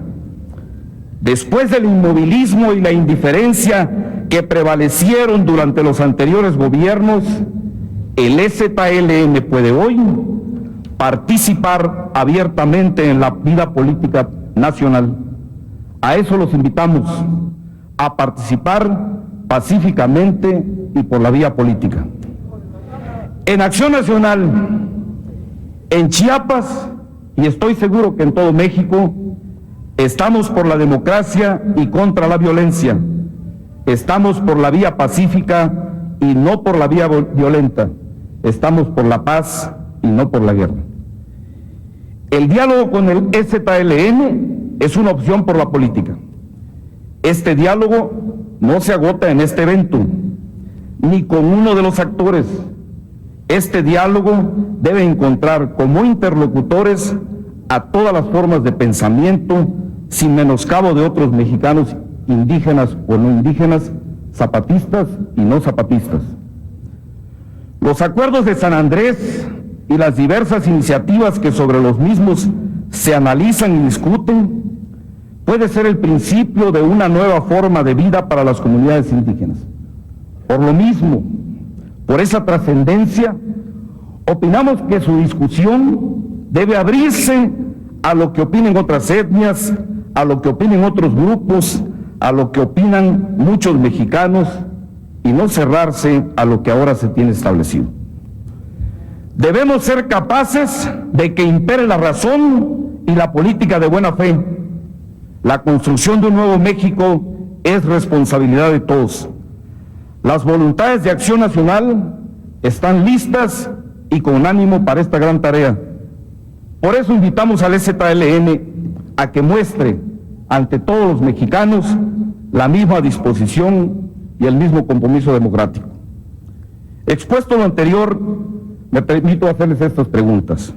Speaker 4: Después del inmovilismo y la indiferencia que prevalecieron durante los anteriores gobiernos, el EZLN puede hoy participar abiertamente en la vida política nacional. A eso los invitamos, a participar pacíficamente y por la vía política. En Acción Nacional, en Chiapas, y estoy seguro que en todo México, estamos por la democracia y contra la violencia. Estamos por la vía pacífica y no por la vía violenta. Estamos por la paz y no por la guerra. El diálogo con el EZLN es una opción por la política. Este diálogo no se agota en este evento, ni con uno de los actores. Este diálogo debe encontrar como interlocutores a todas las formas de pensamiento, sin menoscabo de otros mexicanos indígenas o no indígenas, zapatistas y no zapatistas. Los acuerdos de San Andrés y las diversas iniciativas que sobre los mismos se analizan y discuten puede ser el principio de una nueva forma de vida para las comunidades indígenas. Por lo mismo, por esa trascendencia, opinamos que su discusión debe abrirse a lo que opinen otras etnias, a lo que opinen otros grupos, a lo que opinan muchos mexicanos y no cerrarse a lo que ahora se tiene establecido. Debemos ser capaces de que impere la razón y la política de buena fe. La construcción de un nuevo México es responsabilidad de todos. Las voluntades de Acción Nacional están listas y con ánimo para esta gran tarea. Por eso invitamos al EZLN a que muestre ante todos los mexicanos la misma disposición y el mismo compromiso democrático. Expuesto lo anterior, me permito hacerles estas preguntas.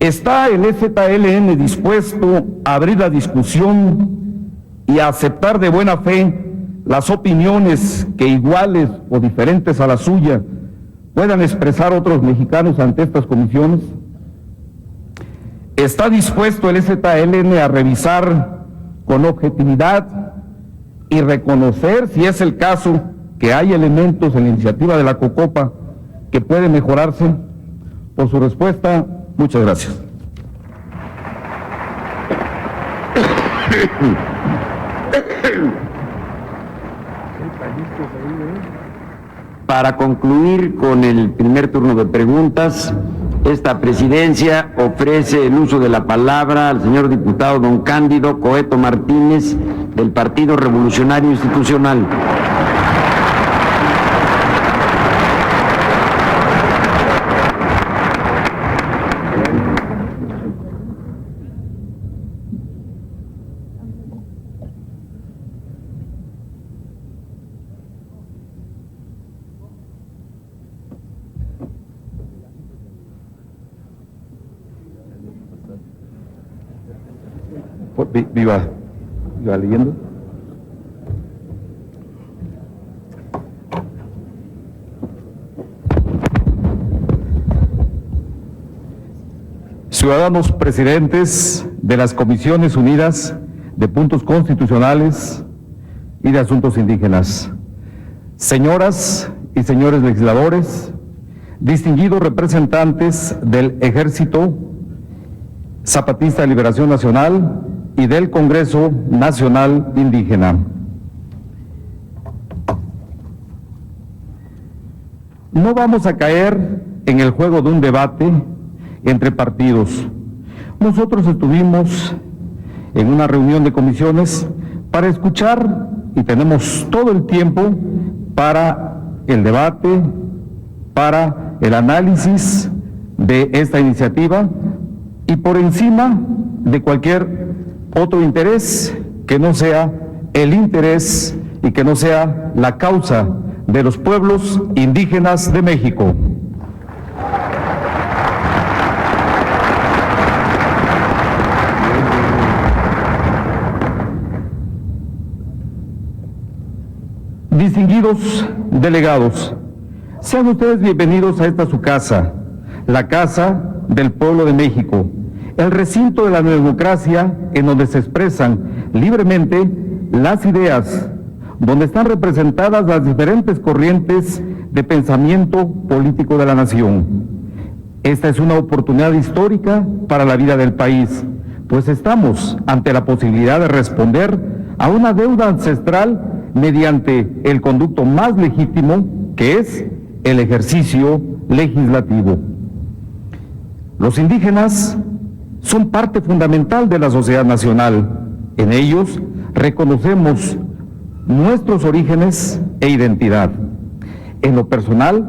Speaker 4: ¿Está el EZLN dispuesto a abrir la discusión y a aceptar de buena fe las opiniones que iguales o diferentes a la suya puedan expresar otros mexicanos ante estas comisiones? ¿Está dispuesto el EZLN a revisar con objetividad y reconocer, si es el caso, que hay elementos en la iniciativa de la COCOPA que pueden mejorarse? Por su respuesta, muchas gracias.
Speaker 3: Para concluir con el primer turno de preguntas, esta presidencia ofrece el uso de la palabra al señor diputado don Cándido Coeto Martínez, del Partido Revolucionario Institucional.
Speaker 4: Viva leyendo. Ciudadanos presidentes de las Comisiones Unidas de Puntos Constitucionales y de Asuntos Indígenas, señoras y señores legisladores, distinguidos representantes del Ejército Zapatista de Liberación Nacional y del Congreso Nacional Indígena. No vamos a caer en el juego de un debate entre partidos. Nosotros estuvimos en una reunión de comisiones para escuchar y tenemos todo el tiempo para el debate, para el análisis de esta iniciativa y por encima de cualquier otro interés que no sea el interés y que no sea la causa de los pueblos indígenas de México. Distinguidos delegados, sean ustedes bienvenidos a esta su casa, la casa del pueblo de México, el recinto de la democracia en donde se expresan libremente las ideas, donde están representadas las diferentes corrientes de pensamiento político de la nación. Esta es una oportunidad histórica para la vida del país, pues estamos ante la posibilidad de responder a una deuda ancestral mediante el conducto más legítimo, que es el ejercicio legislativo. Los indígenas son parte fundamental de la sociedad nacional. En ellos reconocemos nuestros orígenes e identidad. En lo personal,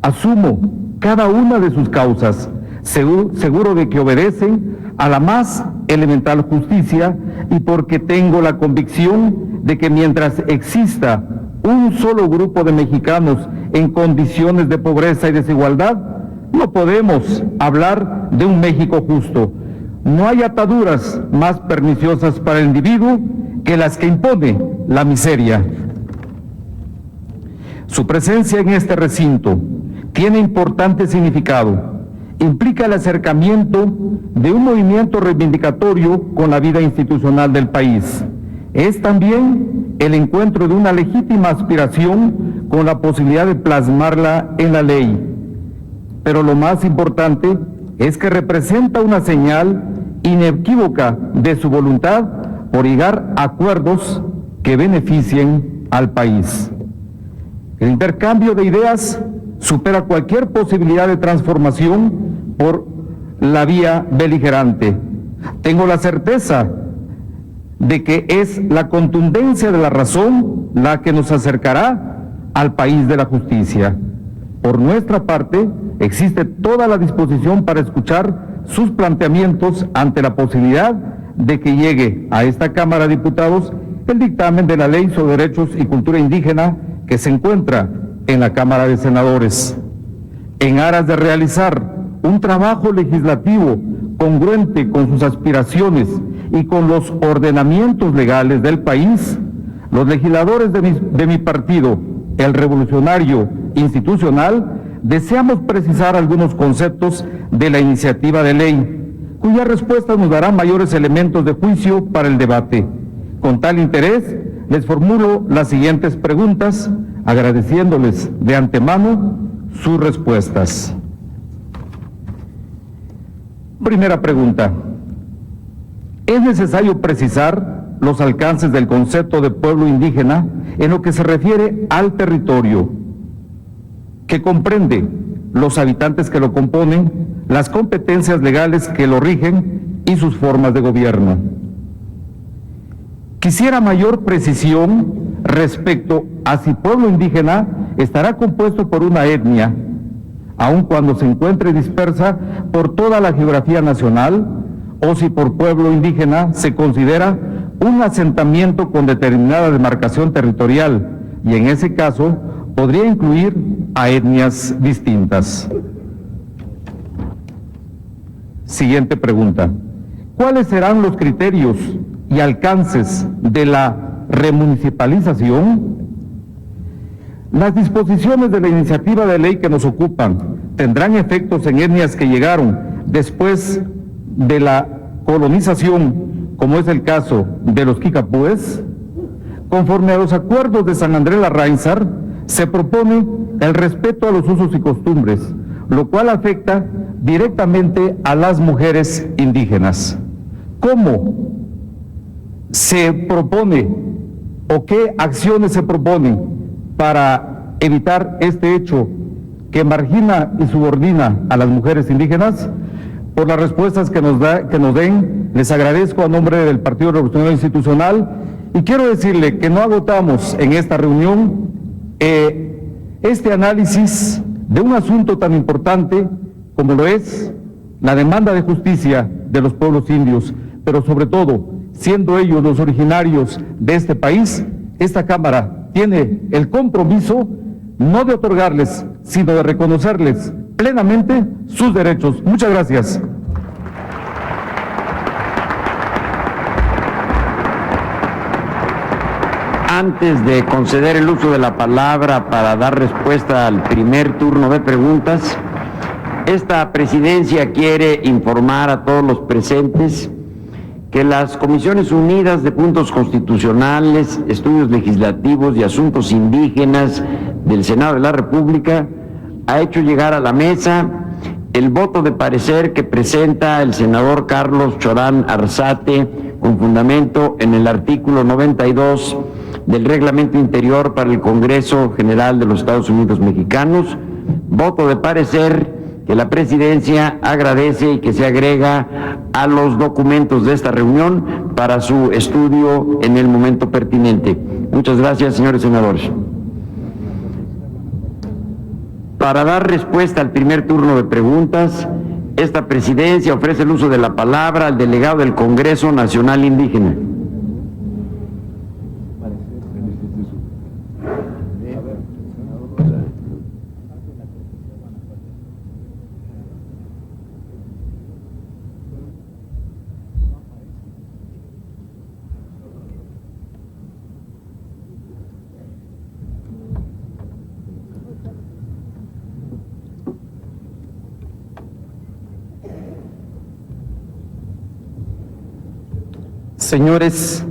Speaker 4: asumo cada una de sus causas, seguro de que obedecen a la más elemental justicia y porque tengo la convicción de que mientras exista un solo grupo de mexicanos en condiciones de pobreza y desigualdad, no podemos hablar de un México justo. No hay ataduras más perniciosas para el individuo que las que impone la miseria. Su presencia en este recinto tiene importante significado. Implica el acercamiento de un movimiento reivindicatorio con la vida institucional del país. Es también el encuentro de una legítima aspiración con la posibilidad de plasmarla en la ley. Pero lo más importante es que representa una señal inequívoca de su voluntad por llegar a acuerdos que beneficien al país. El intercambio de ideas supera cualquier posibilidad de transformación por la vía beligerante. Tengo la certeza de que es la contundencia de la razón la que nos acercará al país de la justicia. Por nuestra parte, existe toda la disposición para escuchar sus planteamientos ante la posibilidad de que llegue a esta Cámara de Diputados el dictamen de la Ley sobre Derechos y Cultura Indígena que se encuentra en la Cámara de Senadores. En aras de realizar un trabajo legislativo congruente con sus aspiraciones y con los ordenamientos legales del país, los legisladores de mi partido, el Revolucionario Institucional, deseamos precisar algunos conceptos de la iniciativa de ley, cuya respuesta nos dará mayores elementos de juicio para el debate. Con tal interés, les formulo las siguientes preguntas, agradeciéndoles de antemano sus respuestas. Primera pregunta. ¿Es necesario precisar los alcances del concepto de pueblo indígena en lo que se refiere al territorio, que comprende los habitantes que lo componen, las competencias legales que lo rigen y sus formas de gobierno? Quisiera mayor precisión respecto a si pueblo indígena estará compuesto por una etnia, aun cuando se encuentre dispersa por toda la geografía nacional, o si por pueblo indígena se considera un asentamiento con determinada demarcación territorial, y en ese caso podría incluir a etnias distintas. Siguiente pregunta. ¿Cuáles serán los criterios
Speaker 2: y alcances de la remunicipalización, las disposiciones de la iniciativa de ley que nos ocupan tendrán efectos en etnias que llegaron después de la colonización, como es el caso de los Kikapúes. Conforme a los acuerdos de San Andrés Larrainzar, se propone el respeto a los usos y costumbres, lo cual afecta directamente a las mujeres indígenas. ¿Cómo se propone o qué acciones se proponen para evitar este hecho que margina y subordina a las mujeres indígenas? Por las respuestas que nos den, les agradezco a nombre del Partido Revolucionario Institucional y quiero decirle que no agotamos en esta reunión este análisis de un asunto tan importante como lo es la demanda de justicia de los pueblos indios, pero sobre todo, siendo ellos los originarios de este país, esta Cámara tiene el compromiso no de otorgarles, sino de reconocerles plenamente sus derechos. Muchas gracias.
Speaker 3: Antes de conceder el uso de la palabra para dar respuesta al primer turno de preguntas, esta presidencia quiere informar a todos los presentes que las Comisiones Unidas de Puntos Constitucionales, Estudios Legislativos y Asuntos Indígenas del Senado de la República ha hecho llegar a la mesa el voto de parecer que presenta el senador Carlos Chorán Arzate con fundamento en el artículo 92 del Reglamento Interior para el Congreso General de los Estados Unidos Mexicanos, voto de parecer que la Presidencia agradece y que se agrega a los documentos de esta reunión para su estudio en el momento pertinente. Muchas gracias, señores senadores. Para dar respuesta al primer turno de preguntas, esta Presidencia ofrece el uso de la palabra al delegado del Congreso Nacional Indígena.
Speaker 2: Señores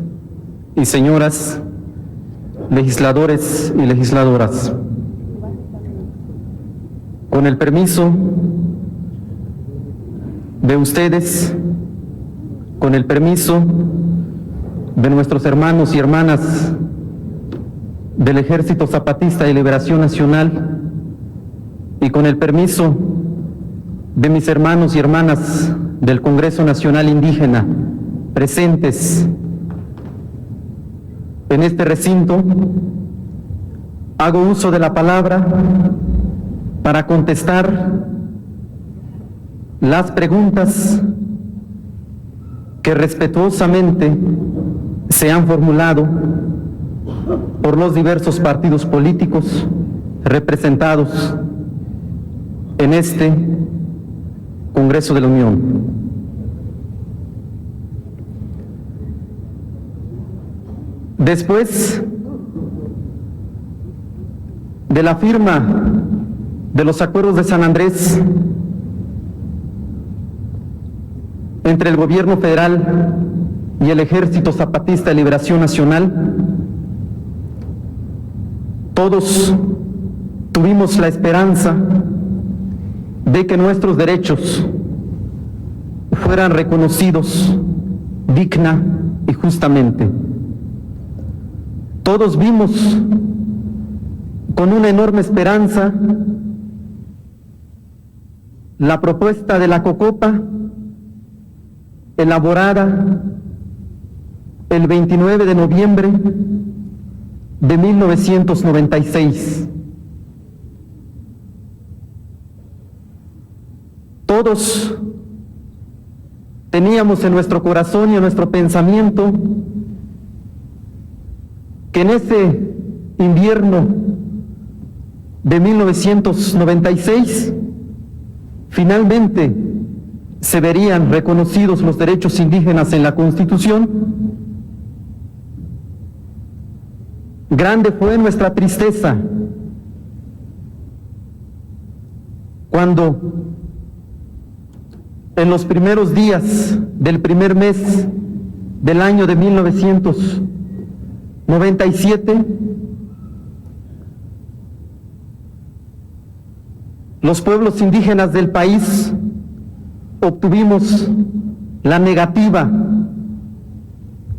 Speaker 2: y señoras, legisladores y legisladoras, con el permiso de ustedes, con el permiso de nuestros hermanos y hermanas del Ejército Zapatista de Liberación Nacional y con el permiso de mis hermanos y hermanas del Congreso Nacional Indígena presentes en este recinto, hago uso de la palabra para contestar las preguntas que respetuosamente se han formulado por los diversos partidos políticos representados en este Congreso de la Unión. Después de la firma de los acuerdos de San Andrés entre el gobierno federal y el Ejército Zapatista de Liberación Nacional, todos tuvimos la esperanza de que nuestros derechos fueran reconocidos digna y justamente. Todos vimos con una enorme esperanza la propuesta de la COCOPA elaborada el 29 de noviembre de 1996. Todos teníamos en nuestro corazón y en nuestro pensamiento que en ese invierno de 1996 finalmente se verían reconocidos los derechos indígenas en la Constitución Grande fue nuestra tristeza cuando en los primeros días del primer mes del año de 1997, los pueblos indígenas del país obtuvimos la negativa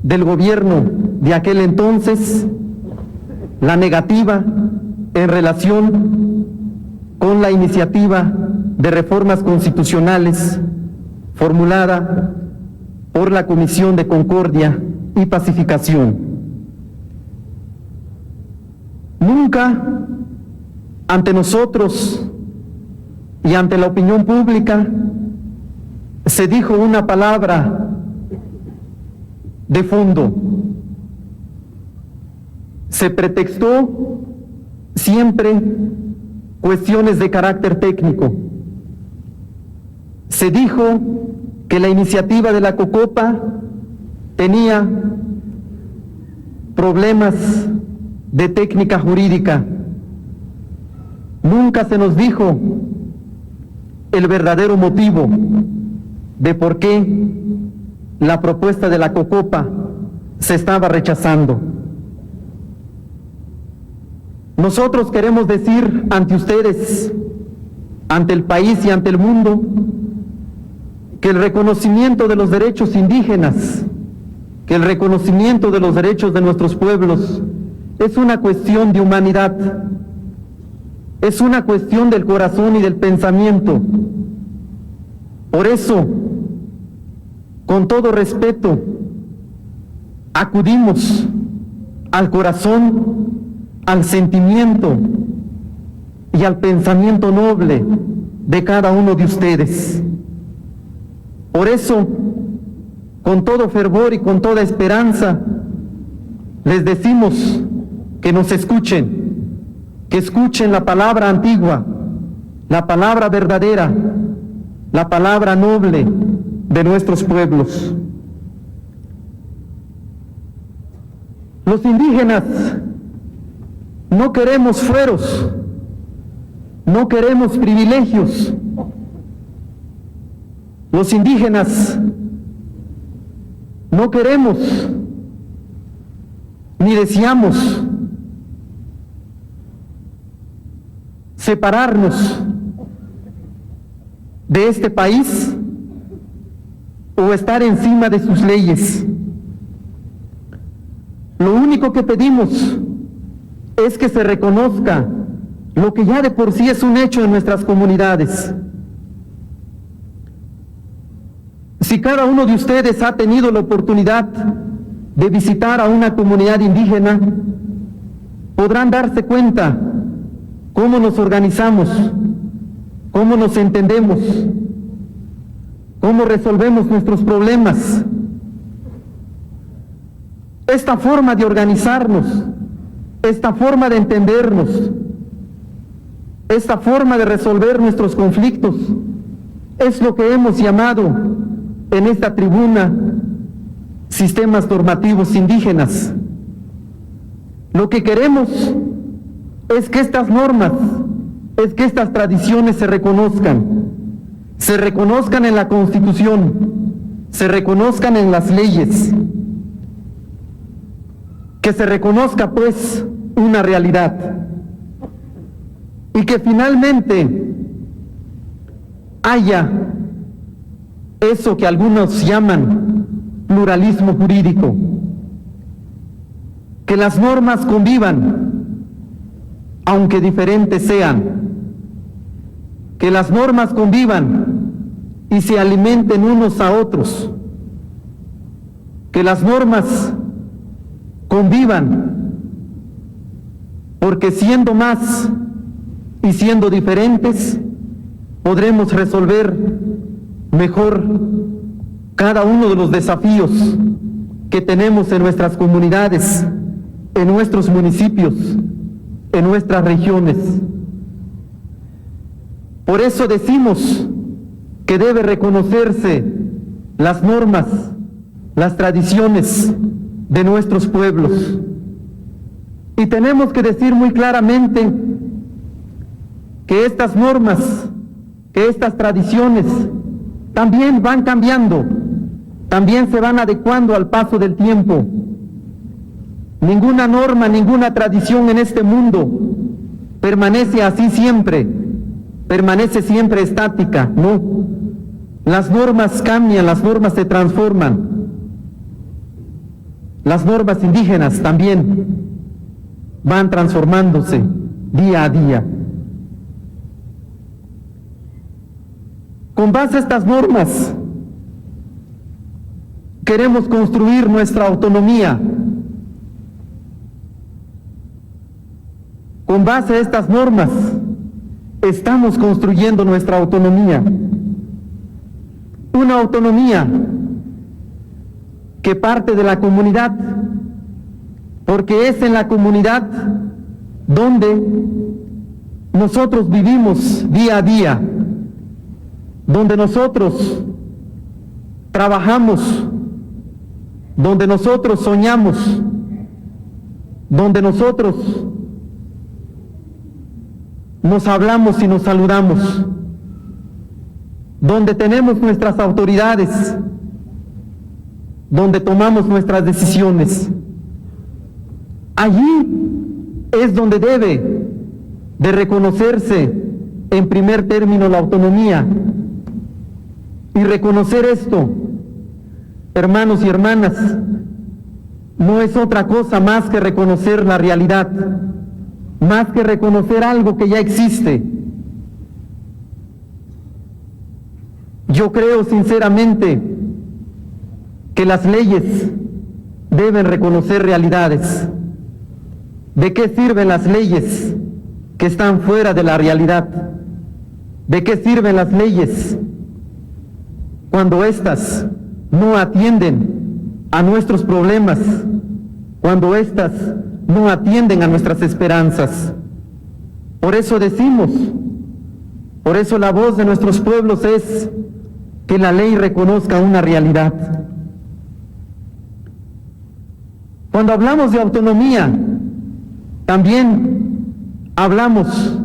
Speaker 2: del gobierno de aquel entonces, la negativa en relación con la iniciativa de reformas constitucionales formulada por la Comisión de Concordia y Pacificación. Nunca ante nosotros y ante la opinión pública se dijo una palabra de fondo. Se pretextó siempre cuestiones de carácter técnico. Se dijo que la iniciativa de la COCOPA tenía problemas de técnica jurídica. Nunca se nos dijo el verdadero motivo de por qué la propuesta de la COCOPA se estaba rechazando. Nosotros queremos decir ante ustedes, ante el país y ante el mundo, que el reconocimiento de los derechos indígenas, que el reconocimiento de los derechos de nuestros pueblos es una cuestión de humanidad, es una cuestión del corazón y del pensamiento. Por eso, con todo respeto, acudimos al corazón, al sentimiento y al pensamiento noble de cada uno de ustedes. Por eso, con todo fervor y con toda esperanza, les decimos que nos escuchen, que escuchen la palabra antigua, la palabra verdadera, la palabra noble de nuestros pueblos. Los indígenas no queremos fueros, no queremos privilegios. Los indígenas no queremos ni deseamos separarnos de este país o estar encima de sus leyes. Lo único que pedimos es que se reconozca lo que ya de por sí es un hecho en nuestras comunidades. Si cada uno de ustedes ha tenido la oportunidad de visitar a una comunidad indígena, podrán darse cuenta cómo nos organizamos, cómo nos entendemos, cómo resolvemos nuestros problemas. Esta forma de organizarnos, esta forma de entendernos, esta forma de resolver nuestros conflictos, es lo que hemos llamado en esta tribuna sistemas normativos indígenas. Lo que queremos es que estas normas, es que estas tradiciones se reconozcan en la Constitución, se reconozcan en las leyes, que se reconozca pues una realidad y que finalmente haya eso que algunos llaman pluralismo jurídico, que las normas convivan aunque diferentes sean, que las normas convivan y se alimenten unos a otros, que las normas convivan, porque siendo más y siendo diferentes, podremos resolver mejor cada uno de los desafíos que tenemos en nuestras comunidades, en nuestros municipios, en nuestras regiones. Por eso decimos que debe reconocerse las normas, las tradiciones de nuestros pueblos. Y tenemos que decir muy claramente que estas normas, que estas tradiciones también van cambiando, también se van adecuando al paso del tiempo. Ninguna norma, ninguna tradición en este mundo permanece así siempre, permanece siempre estática, no. Las normas cambian, las normas se transforman. Las normas indígenas también van transformándose día a día. Con base a estas normas, queremos construir nuestra autonomía. Con base a estas normas, estamos construyendo nuestra autonomía. Una autonomía que parte de la comunidad, porque es en la comunidad donde nosotros vivimos día a día, donde nosotros trabajamos, donde nosotros soñamos, donde nosotros nos hablamos y nos saludamos, donde tenemos nuestras autoridades, donde tomamos nuestras decisiones. Allí es donde debe de reconocerse en primer término la autonomía. Y reconocer esto, hermanos y hermanas, no es otra cosa más que reconocer la realidad, más que reconocer algo que ya existe. Yo creo sinceramente que las leyes deben reconocer realidades. ¿De qué sirven las leyes que están fuera de la realidad? ¿De qué sirven las leyes cuando éstas no atienden a nuestros problemas, cuando éstas no atienden a nuestras esperanzas? Por eso decimos, por eso la voz de nuestros pueblos es que la ley reconozca una realidad. Cuando hablamos de autonomía, también hablamos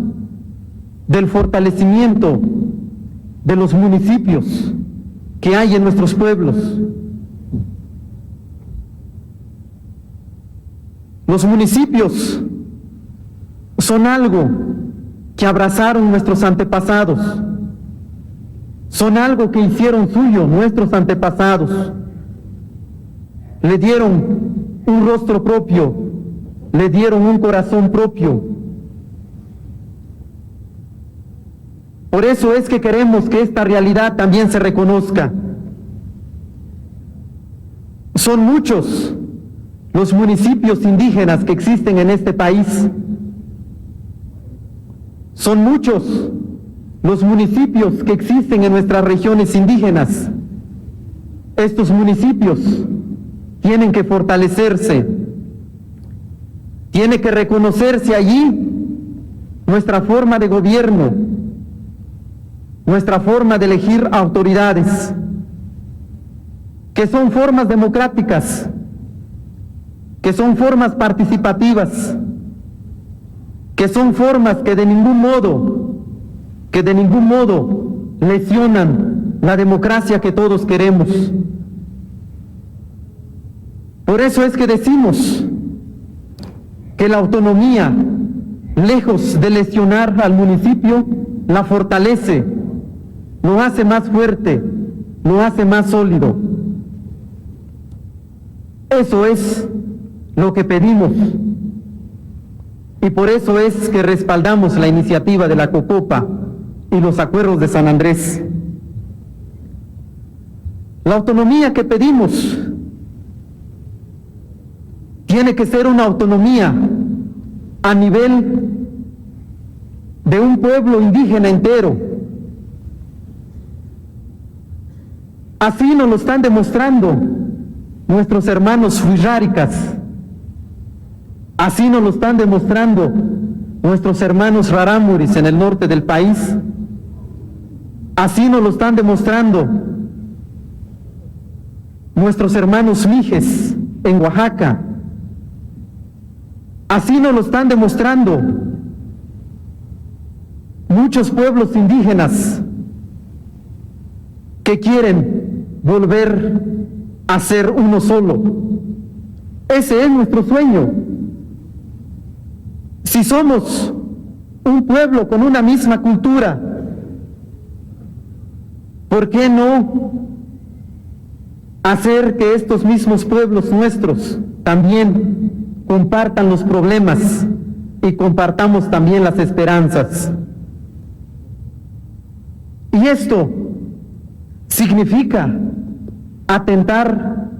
Speaker 2: del fortalecimiento de los municipios que hay en nuestros pueblos. Los municipios son algo que abrazaron nuestros antepasados, son algo que hicieron suyo nuestros antepasados, le dieron un rostro propio, le dieron un corazón propio. Por eso es que queremos que esta realidad también se reconozca. Son muchos los municipios indígenas que existen en este país. Son muchos los municipios que existen en nuestras regiones indígenas. Estos municipios tienen que fortalecerse, tiene que reconocerse allí nuestra forma de gobierno, nuestra forma de elegir autoridades, que son formas democráticas, que son formas participativas, que son formas que de ningún modo lesionan la democracia que todos queremos. Por eso es que decimos que la autonomía, lejos de lesionar al municipio, la fortalece, lo hace más fuerte, lo hace más sólido. Eso es lo que pedimos. Y por eso es que respaldamos la iniciativa de la COCOPA y los acuerdos de San Andrés. La autonomía que pedimos tiene que ser una autonomía a nivel de un pueblo indígena entero. Así nos lo están demostrando nuestros hermanos huirráricas. Así nos lo están demostrando nuestros hermanos rarámuris en el norte del país. Así nos lo están demostrando nuestros hermanos mijes en Oaxaca. Así nos lo están demostrando muchos pueblos indígenas que quieren volver a ser uno solo. Ese es nuestro sueño. Si somos un pueblo con una misma cultura, ¿por qué no hacer que estos mismos pueblos nuestros también compartan los problemas y compartamos también las esperanzas? Y esto significa atentar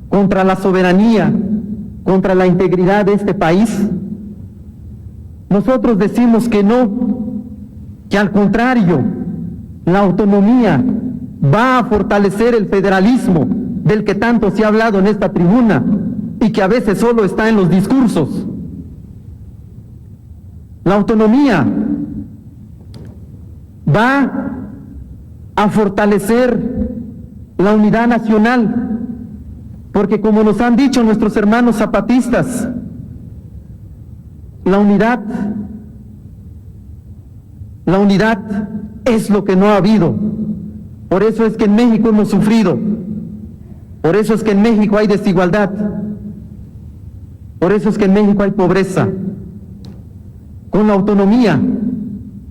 Speaker 2: contra la soberanía, contra la integridad de este país. Nosotros decimos que no, que al contrario, la autonomía va a fortalecer el federalismo del que tanto se ha hablado en esta tribuna y que a veces solo está en los discursos. La autonomía va a fortalecer la unidad nacional, porque como nos han dicho nuestros hermanos zapatistas, la unidad es lo que no ha habido. Por eso es que en México hemos sufrido, por eso es que en México hay desigualdad, por eso es que en México hay pobreza. Con la autonomía,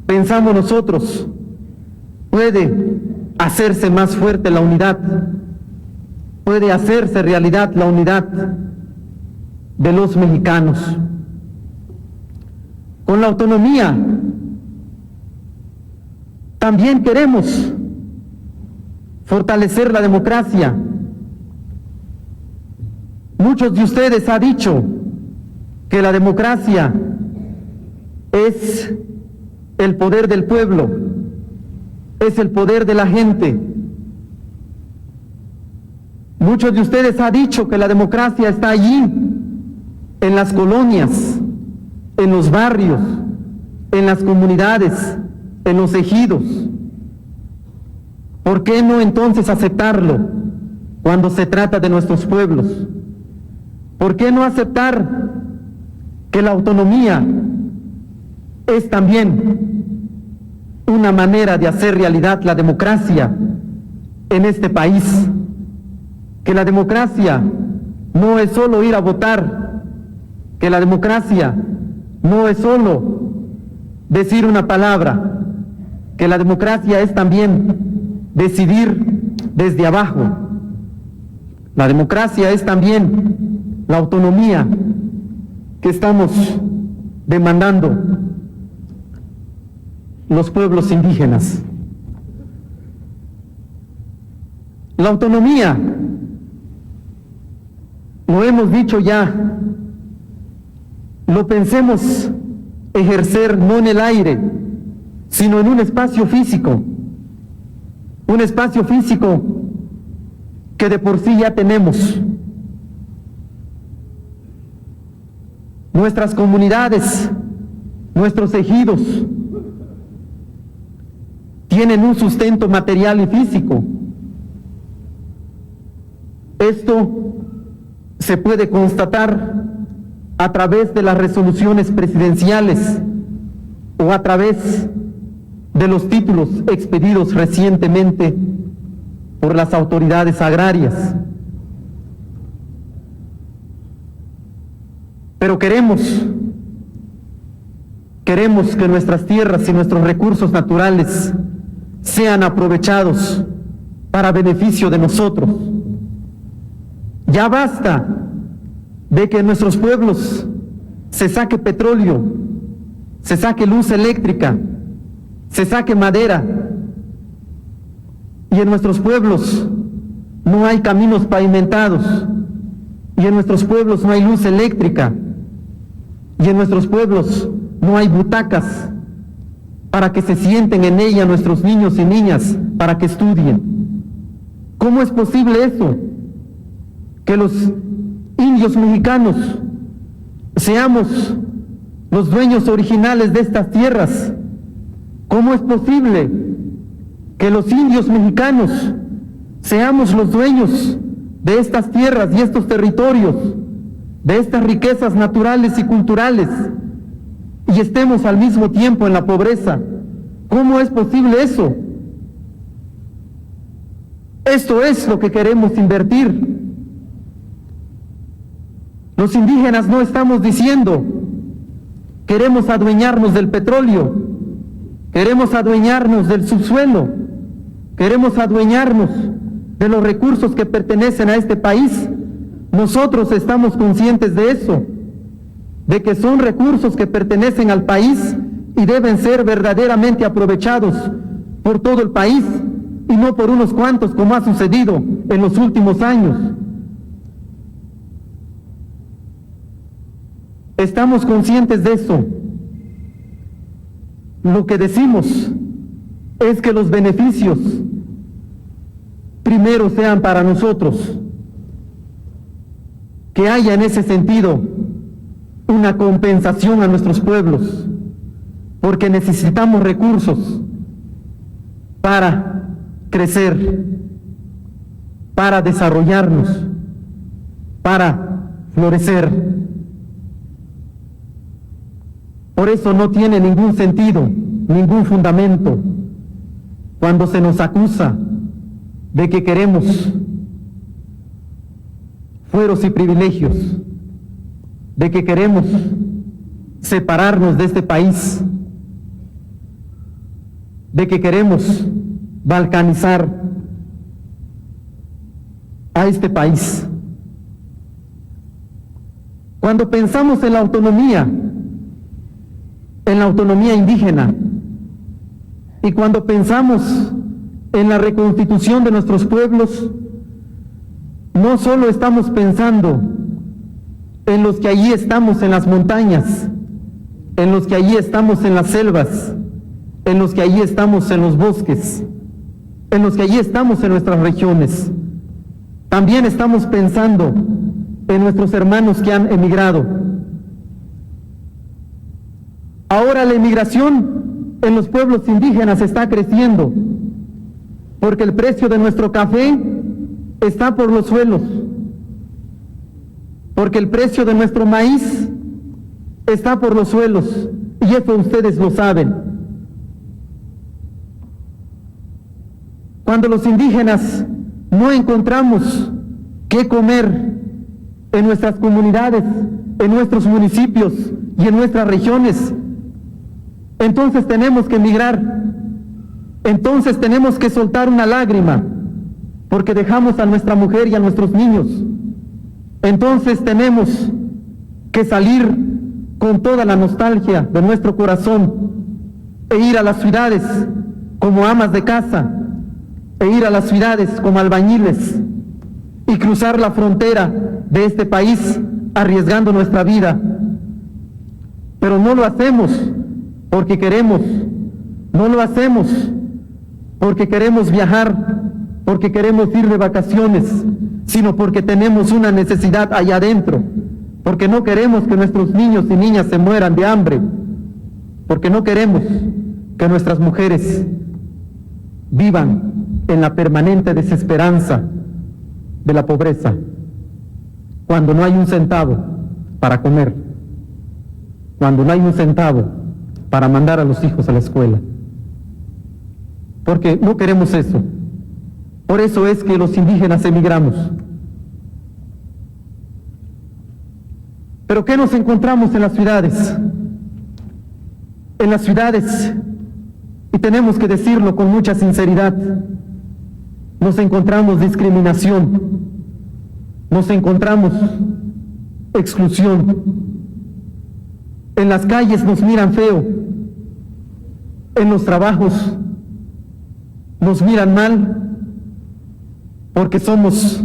Speaker 2: pensamos nosotros, puede hacerse más fuerte la unidad, puede hacerse realidad la unidad de los mexicanos. Con la autonomía también queremos fortalecer la democracia. Muchos de ustedes han dicho que la democracia es el poder del pueblo, es el poder de la gente. Muchos de ustedes han dicho que la democracia está allí, en las colonias, en los barrios, en las comunidades, en los ejidos. ¿Por qué no entonces aceptarlo cuando se trata de nuestros pueblos? ¿Por qué no aceptar que la autonomía es también una manera de hacer realidad la democracia en este país? Que la democracia no es solo ir a votar, que la democracia no es solo decir una palabra, que la democracia es también decidir desde abajo. La democracia es también la autonomía que estamos demandando los pueblos indígenas. La autonomía, lo hemos dicho ya, lo pensemos ejercer no en el aire, sino en un espacio físico que de por sí ya tenemos. Nuestras comunidades, nuestros ejidos, tienen un sustento material y físico. Esto se puede constatar a través de las resoluciones presidenciales o a través de los títulos expedidos recientemente por las autoridades agrarias. Pero queremos que nuestras tierras y nuestros recursos naturales sean aprovechados para beneficio de nosotros. Ya basta de que en nuestros pueblos se saque petróleo, se saque luz eléctrica, se saque madera, y en nuestros pueblos no hay caminos pavimentados, y en nuestros pueblos no hay luz eléctrica, y en nuestros pueblos no hay butacas para que se sienten en ella nuestros niños y niñas para que estudien. ¿Cómo es posible eso? Que los indios mexicanos seamos los dueños originales de estas tierras. ¿Cómo es posible que los indios mexicanos seamos los dueños de estas tierras y estos territorios de estas riquezas naturales y culturales y estemos al mismo tiempo en la pobreza. ¿Cómo es posible eso? Esto es lo que queremos invertir. Los indígenas no estamos diciendo queremos adueñarnos del petróleo, queremos adueñarnos del subsuelo, queremos adueñarnos de los recursos que pertenecen a este país. Nosotros estamos conscientes de eso, de que son recursos que pertenecen al país y deben ser verdaderamente aprovechados por todo el país y no por unos cuantos como ha sucedido en los últimos años. Estamos conscientes de eso. Lo que decimos es que los beneficios primero sean para nosotros, que haya en ese sentido una compensación a nuestros pueblos, porque necesitamos recursos para crecer, para desarrollarnos, para florecer. Por eso no tiene ningún sentido, ningún fundamento, cuando se nos acusa de que queremos fueros y privilegios, de que queremos separarnos de este país, de que queremos balcanizar a este país. Cuando pensamos en la autonomía indígena, y cuando pensamos en la reconstitución de nuestros pueblos, no solo estamos pensando en los que allí estamos en las montañas, en los que allí estamos en las selvas, en los que allí estamos en los bosques, en los que allí estamos en nuestras regiones. También estamos pensando en nuestros hermanos que han emigrado. Ahora la emigración en los pueblos indígenas está creciendo, porque el precio de nuestro café está por los suelos, porque el precio de nuestro maíz está por los suelos, y eso ustedes lo saben. Cuando los indígenas no encontramos qué comer en nuestras comunidades, en nuestros municipios y en nuestras regiones, entonces tenemos que emigrar, entonces tenemos que soltar una lágrima, porque dejamos a nuestra mujer y a nuestros niños. Entonces tenemos que salir con toda la nostalgia de nuestro corazón e ir a las ciudades como amas de casa, e ir a las ciudades como albañiles y cruzar la frontera de este país arriesgando nuestra vida. Pero no lo hacemos porque queremos, no lo hacemos porque queremos viajar, porque queremos ir de vacaciones, sino porque tenemos una necesidad allá adentro, porque no queremos que nuestros niños y niñas se mueran de hambre, porque no queremos que nuestras mujeres vivan en la permanente desesperanza de la pobreza, cuando no hay un centavo para comer, cuando no hay un centavo para mandar a los hijos a la escuela, porque no queremos eso. Por eso es que los indígenas emigramos. Pero ¿qué nos encontramos en las ciudades? En las ciudades, y tenemos que decirlo con mucha sinceridad, nos encontramos discriminación, nos encontramos exclusión. En las calles nos miran feo, en los trabajos nos miran mal, porque somos,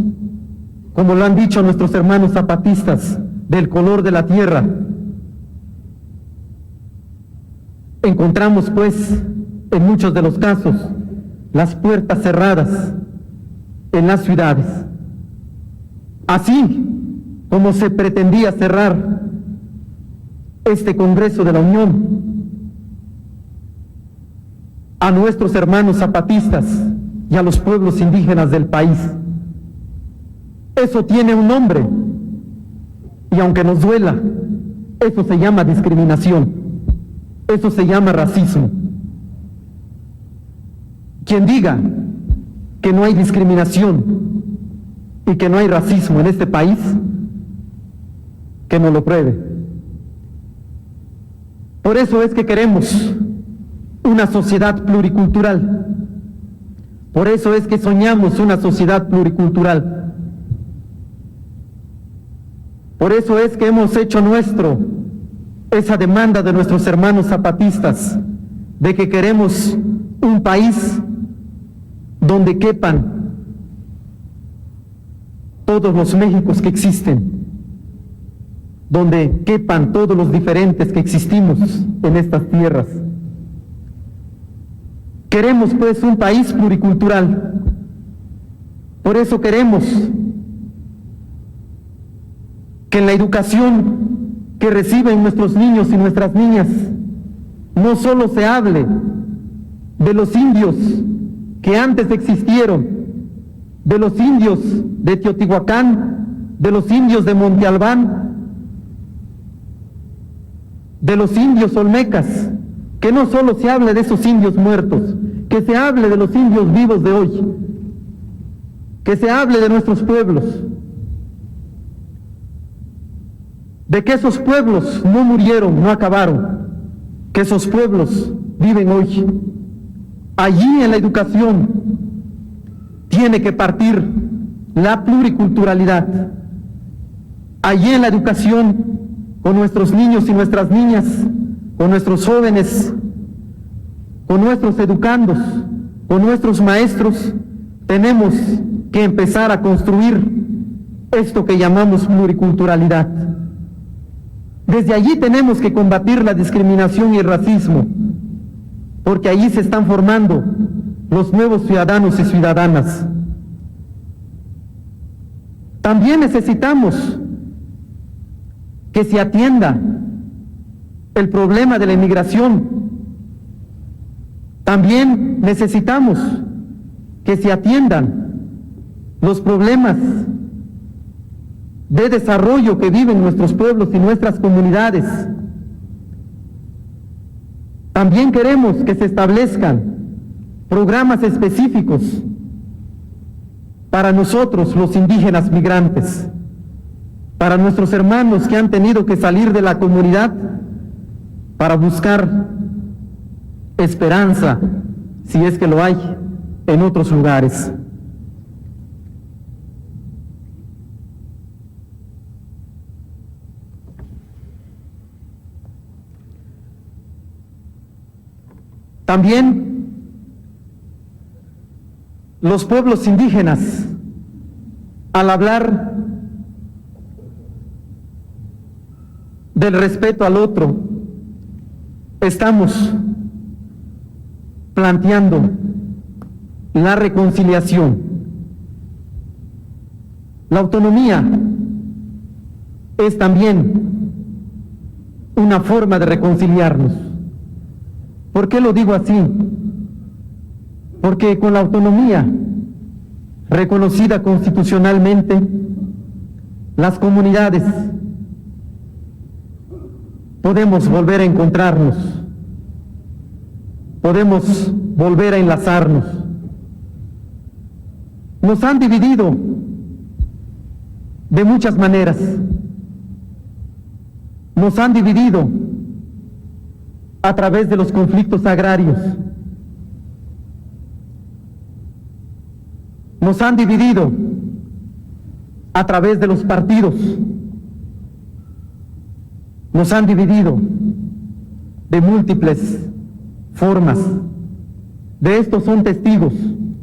Speaker 2: como lo han dicho nuestros hermanos zapatistas, del color de la tierra. Encontramos pues, en muchos de los casos, las puertas cerradas en las ciudades. Así como se pretendía cerrar este Congreso de la Unión a nuestros hermanos zapatistas y a los pueblos indígenas del país. Eso tiene un nombre, Y aunque nos duela, eso se llama discriminación, eso se llama racismo. Quien diga que no hay discriminación y que no hay racismo en este país, que nos lo pruebe. Por eso es que queremos una sociedad pluricultural. Por eso es que soñamos una sociedad pluricultural. Por eso es que hemos hecho nuestro esa demanda de nuestros hermanos zapatistas de que queremos un país donde quepan todos los Méxicos que existen, donde quepan todos los diferentes que existimos en estas tierras. Queremos pues un país pluricultural. Por eso queremos que en la educación que reciben nuestros niños y nuestras niñas no solo se hable de los indios que antes existieron, de los indios de Teotihuacán, de los indios de Monte Albán, de los indios olmecas, que no solo se hable de esos indios muertos, que se hable de los indios vivos de hoy, que se hable de nuestros pueblos, de que esos pueblos no murieron, no acabaron, que esos pueblos viven hoy. Allí en la educación tiene que partir la pluriculturalidad. Allí en la educación, con nuestros niños y nuestras niñas, con nuestros jóvenes, con nuestros educandos, con nuestros maestros, tenemos que empezar a construir esto que llamamos pluriculturalidad. Desde allí tenemos que combatir la discriminación y el racismo, porque allí se están formando los nuevos ciudadanos y ciudadanas. También necesitamos que se atienda el problema de la inmigración. También necesitamos que se atiendan los problemas de desarrollo que viven nuestros pueblos y nuestras comunidades. También queremos que se establezcan programas específicos para nosotros, los indígenas migrantes, para nuestros hermanos que han tenido que salir de la comunidad para buscar esperanza, si es que lo hay, en otros lugares. También los pueblos indígenas, al hablar del respeto al otro, estamos planteando la reconciliación. La autonomía es también una forma de reconciliarnos. ¿Por qué lo digo así? Porque con la autonomía reconocida constitucionalmente, las comunidades podemos volver a encontrarnos, podemos volver a enlazarnos. Nos han dividido de muchas maneras. Nos han dividido a través de los conflictos agrarios. Nos han dividido a través de los partidos. Nos han dividido de múltiples formas. De esto son testigos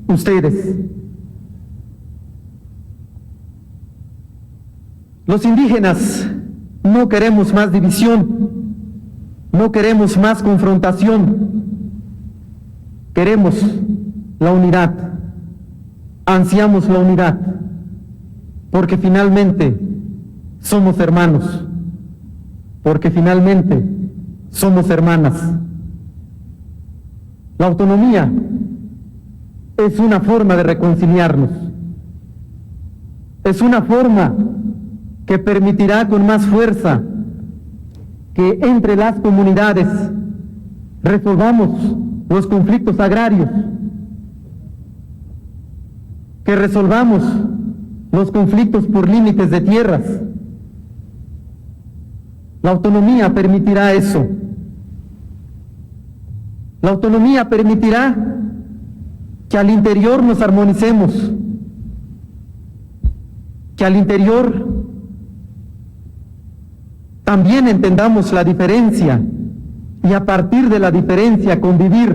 Speaker 2: ustedes. Los indígenas no queremos más división, no queremos más confrontación, queremos la unidad, ansiamos la unidad, porque finalmente somos hermanos, porque finalmente somos hermanas. La autonomía es una forma de reconciliarnos, es una forma que permitirá con más fuerza que entre las comunidades resolvamos los conflictos agrarios, que resolvamos los conflictos por límites de tierras. La autonomía permitirá eso. La autonomía permitirá que al interior nos armonicemos, que al interior también entendamos la diferencia y a partir de la diferencia convivir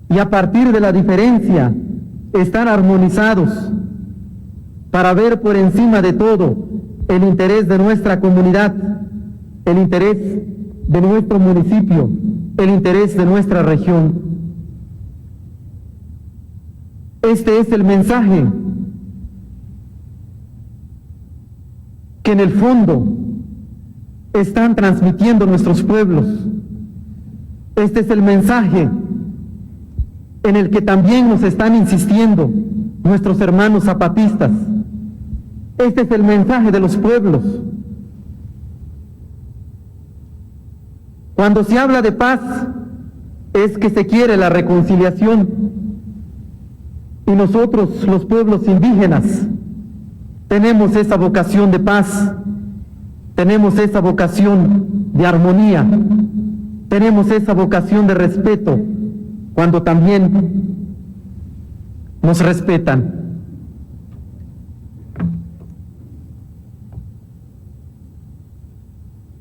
Speaker 2: y a partir de la diferencia estar armonizados para ver por encima de todo el interés de nuestra comunidad, el interés de nuestro municipio, el interés de nuestra región. Este es el mensaje que en el fondo están transmitiendo nuestros pueblos. Este es el mensaje en el que también nos están insistiendo nuestros hermanos zapatistas. Este es el mensaje de los pueblos. Cuando se habla de paz, es que se quiere la reconciliación. Y nosotros, los pueblos indígenas, tenemos esa vocación de paz, tenemos esa vocación de armonía, tenemos esa vocación de respeto, cuando también nos respetan.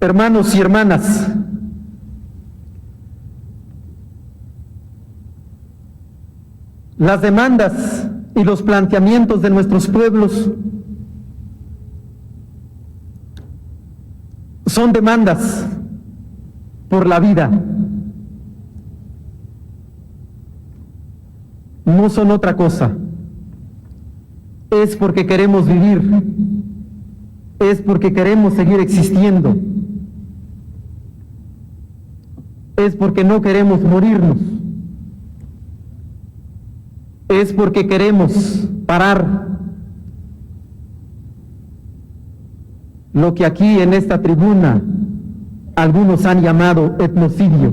Speaker 2: Hermanos y hermanas, las demandas y los planteamientos de nuestros pueblos son demandas por la vida, no son otra cosa. Es porque queremos vivir, es porque queremos seguir existiendo, es porque no queremos morirnos, es porque queremos parar lo que aquí en esta tribuna algunos han llamado etnocidio.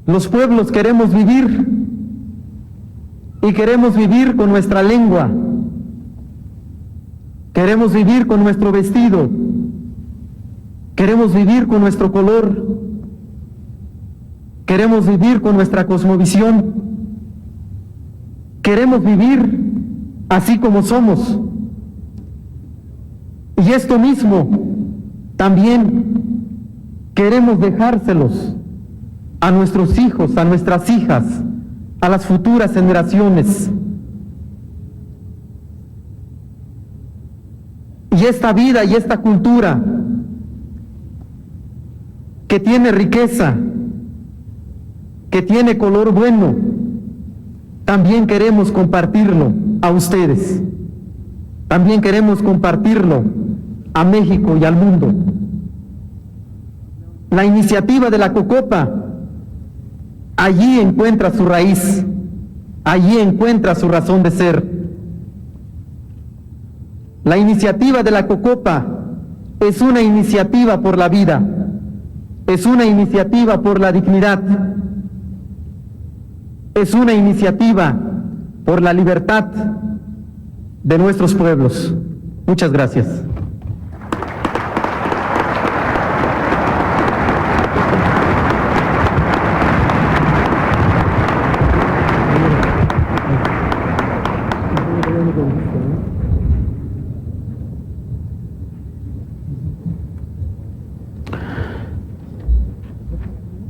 Speaker 2: Los pueblos queremos vivir y queremos vivir con nuestra lengua, queremos vivir con nuestro vestido, queremos vivir con nuestro color, queremos vivir con nuestra cosmovisión, queremos vivir así como somos. Y esto mismo también queremos dejárselos a nuestros hijos, a nuestras hijas, a las futuras generaciones. Y esta vida y esta cultura que tiene riqueza, que tiene color bueno, también queremos compartirlo a ustedes. También queremos compartirlo a México y al mundo. La iniciativa de la Cocopa allí encuentra su raíz, allí encuentra su razón de ser. La iniciativa de la Cocopa es una iniciativa por la vida, es una iniciativa por la dignidad, es una iniciativa por la libertad de nuestros pueblos. Muchas gracias.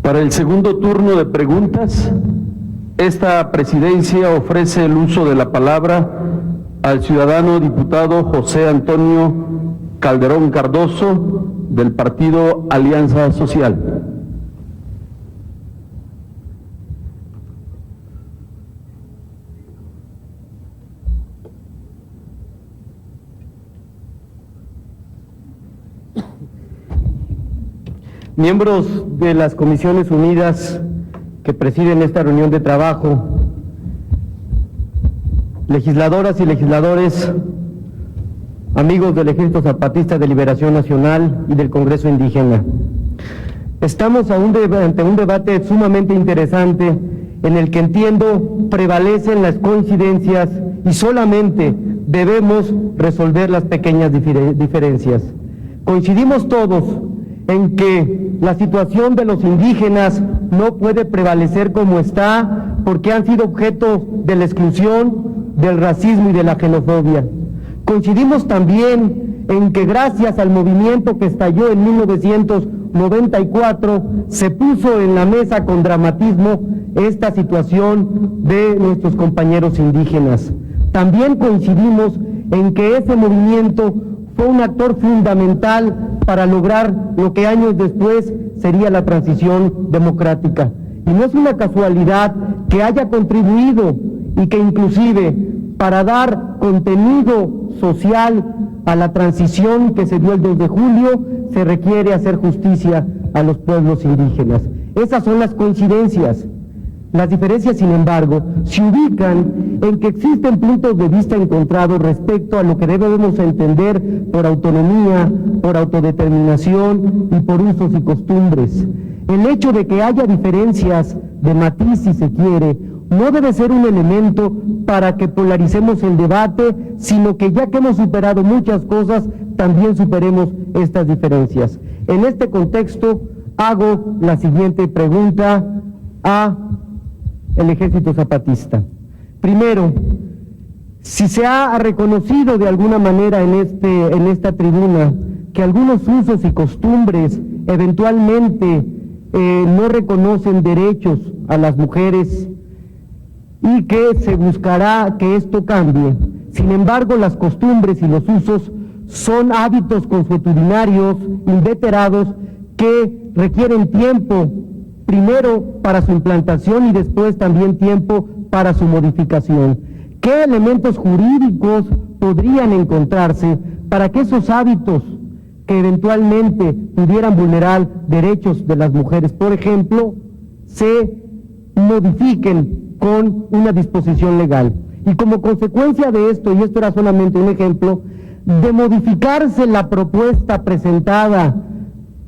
Speaker 5: Para el segundo turno de preguntas, esta presidencia ofrece el uso de la palabra al ciudadano diputado José Antonio Calderón Cardoso, del partido Alianza Social.
Speaker 2: Miembros de las Comisiones Unidas que presiden esta reunión de trabajo, legisladoras y legisladores, amigos del Ejército Zapatista de Liberación Nacional y del Congreso Indígena. Estamos ante un debate sumamente interesante en el que entiendo prevalecen las coincidencias y solamente debemos resolver las pequeñas diferencias. Coincidimos todos en que la situación de los indígenas no puede prevalecer como está porque han sido objeto de la exclusión, del racismo y de la xenofobia. Coincidimos también en que gracias al movimiento que estalló en 1994 se puso en la mesa con dramatismo esta situación de nuestros compañeros indígenas. También coincidimos en que ese movimiento fue un actor fundamental para lograr lo que años después sería la transición democrática. Y no es una casualidad que haya contribuido y que inclusive para dar contenido social a la transición que se dio el 2 de julio, se requiere hacer justicia a los pueblos indígenas. Esas son las coincidencias. Las diferencias, sin embargo, se ubican en que existen puntos de vista encontrados respecto a lo que debemos entender por autonomía, por autodeterminación y por usos y costumbres. El hecho de que haya diferencias de matiz, si se quiere, no debe ser un elemento para que polaricemos el debate, sino que ya que hemos superado muchas cosas, también superemos estas diferencias. En este contexto, hago la siguiente pregunta a el Ejército Zapatista. Primero, si se ha reconocido de alguna manera en esta tribuna que algunos usos y costumbres eventualmente no reconocen derechos a las mujeres y que se buscará que esto cambie. Sin embargo, las costumbres y los usos son hábitos consuetudinarios, inveterados, que requieren tiempo, primero para su implantación y después también tiempo para su modificación. ¿Qué elementos jurídicos podrían encontrarse para que esos hábitos que eventualmente pudieran vulnerar derechos de las mujeres, por ejemplo, se modifiquen con una disposición legal? Y como consecuencia de esto, y esto era solamente un ejemplo, de modificarse la propuesta presentada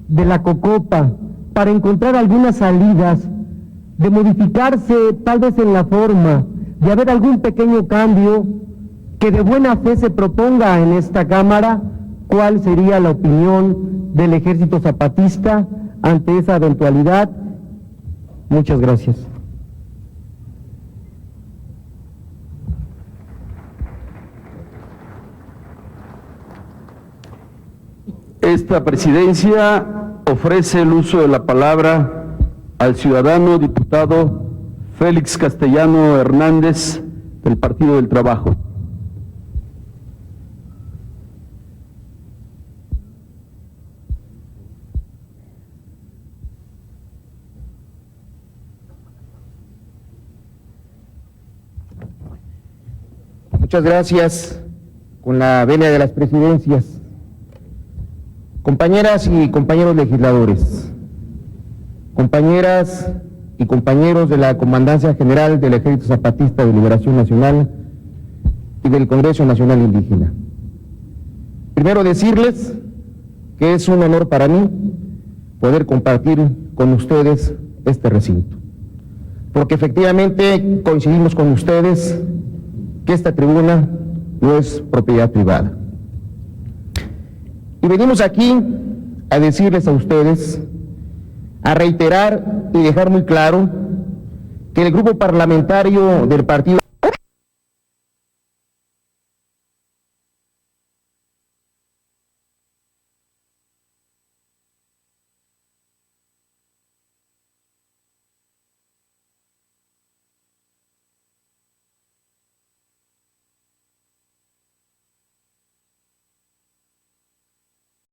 Speaker 2: de la COCOPA para encontrar algunas salidas, de modificarse tal vez en la forma, de haber algún pequeño cambio que de buena fe se proponga en esta Cámara, ¿cuál sería la opinión del Ejército Zapatista ante esa eventualidad? Muchas gracias.
Speaker 4: Esta presidencia ofrece el uso de la palabra al ciudadano diputado Félix Castellano Hernández del Partido del Trabajo.
Speaker 6: Muchas gracias. Con la venia de las presidencias. Compañeras y compañeros legisladores, compañeras y compañeros de la Comandancia General del Ejército Zapatista de Liberación Nacional y del Congreso Nacional Indígena. Primero decirles que es un honor para mí poder compartir con ustedes este recinto, porque efectivamente coincidimos con ustedes que esta tribuna no es propiedad privada. Y venimos aquí a decirles a ustedes, a reiterar y dejar muy claro que el grupo parlamentario del Partido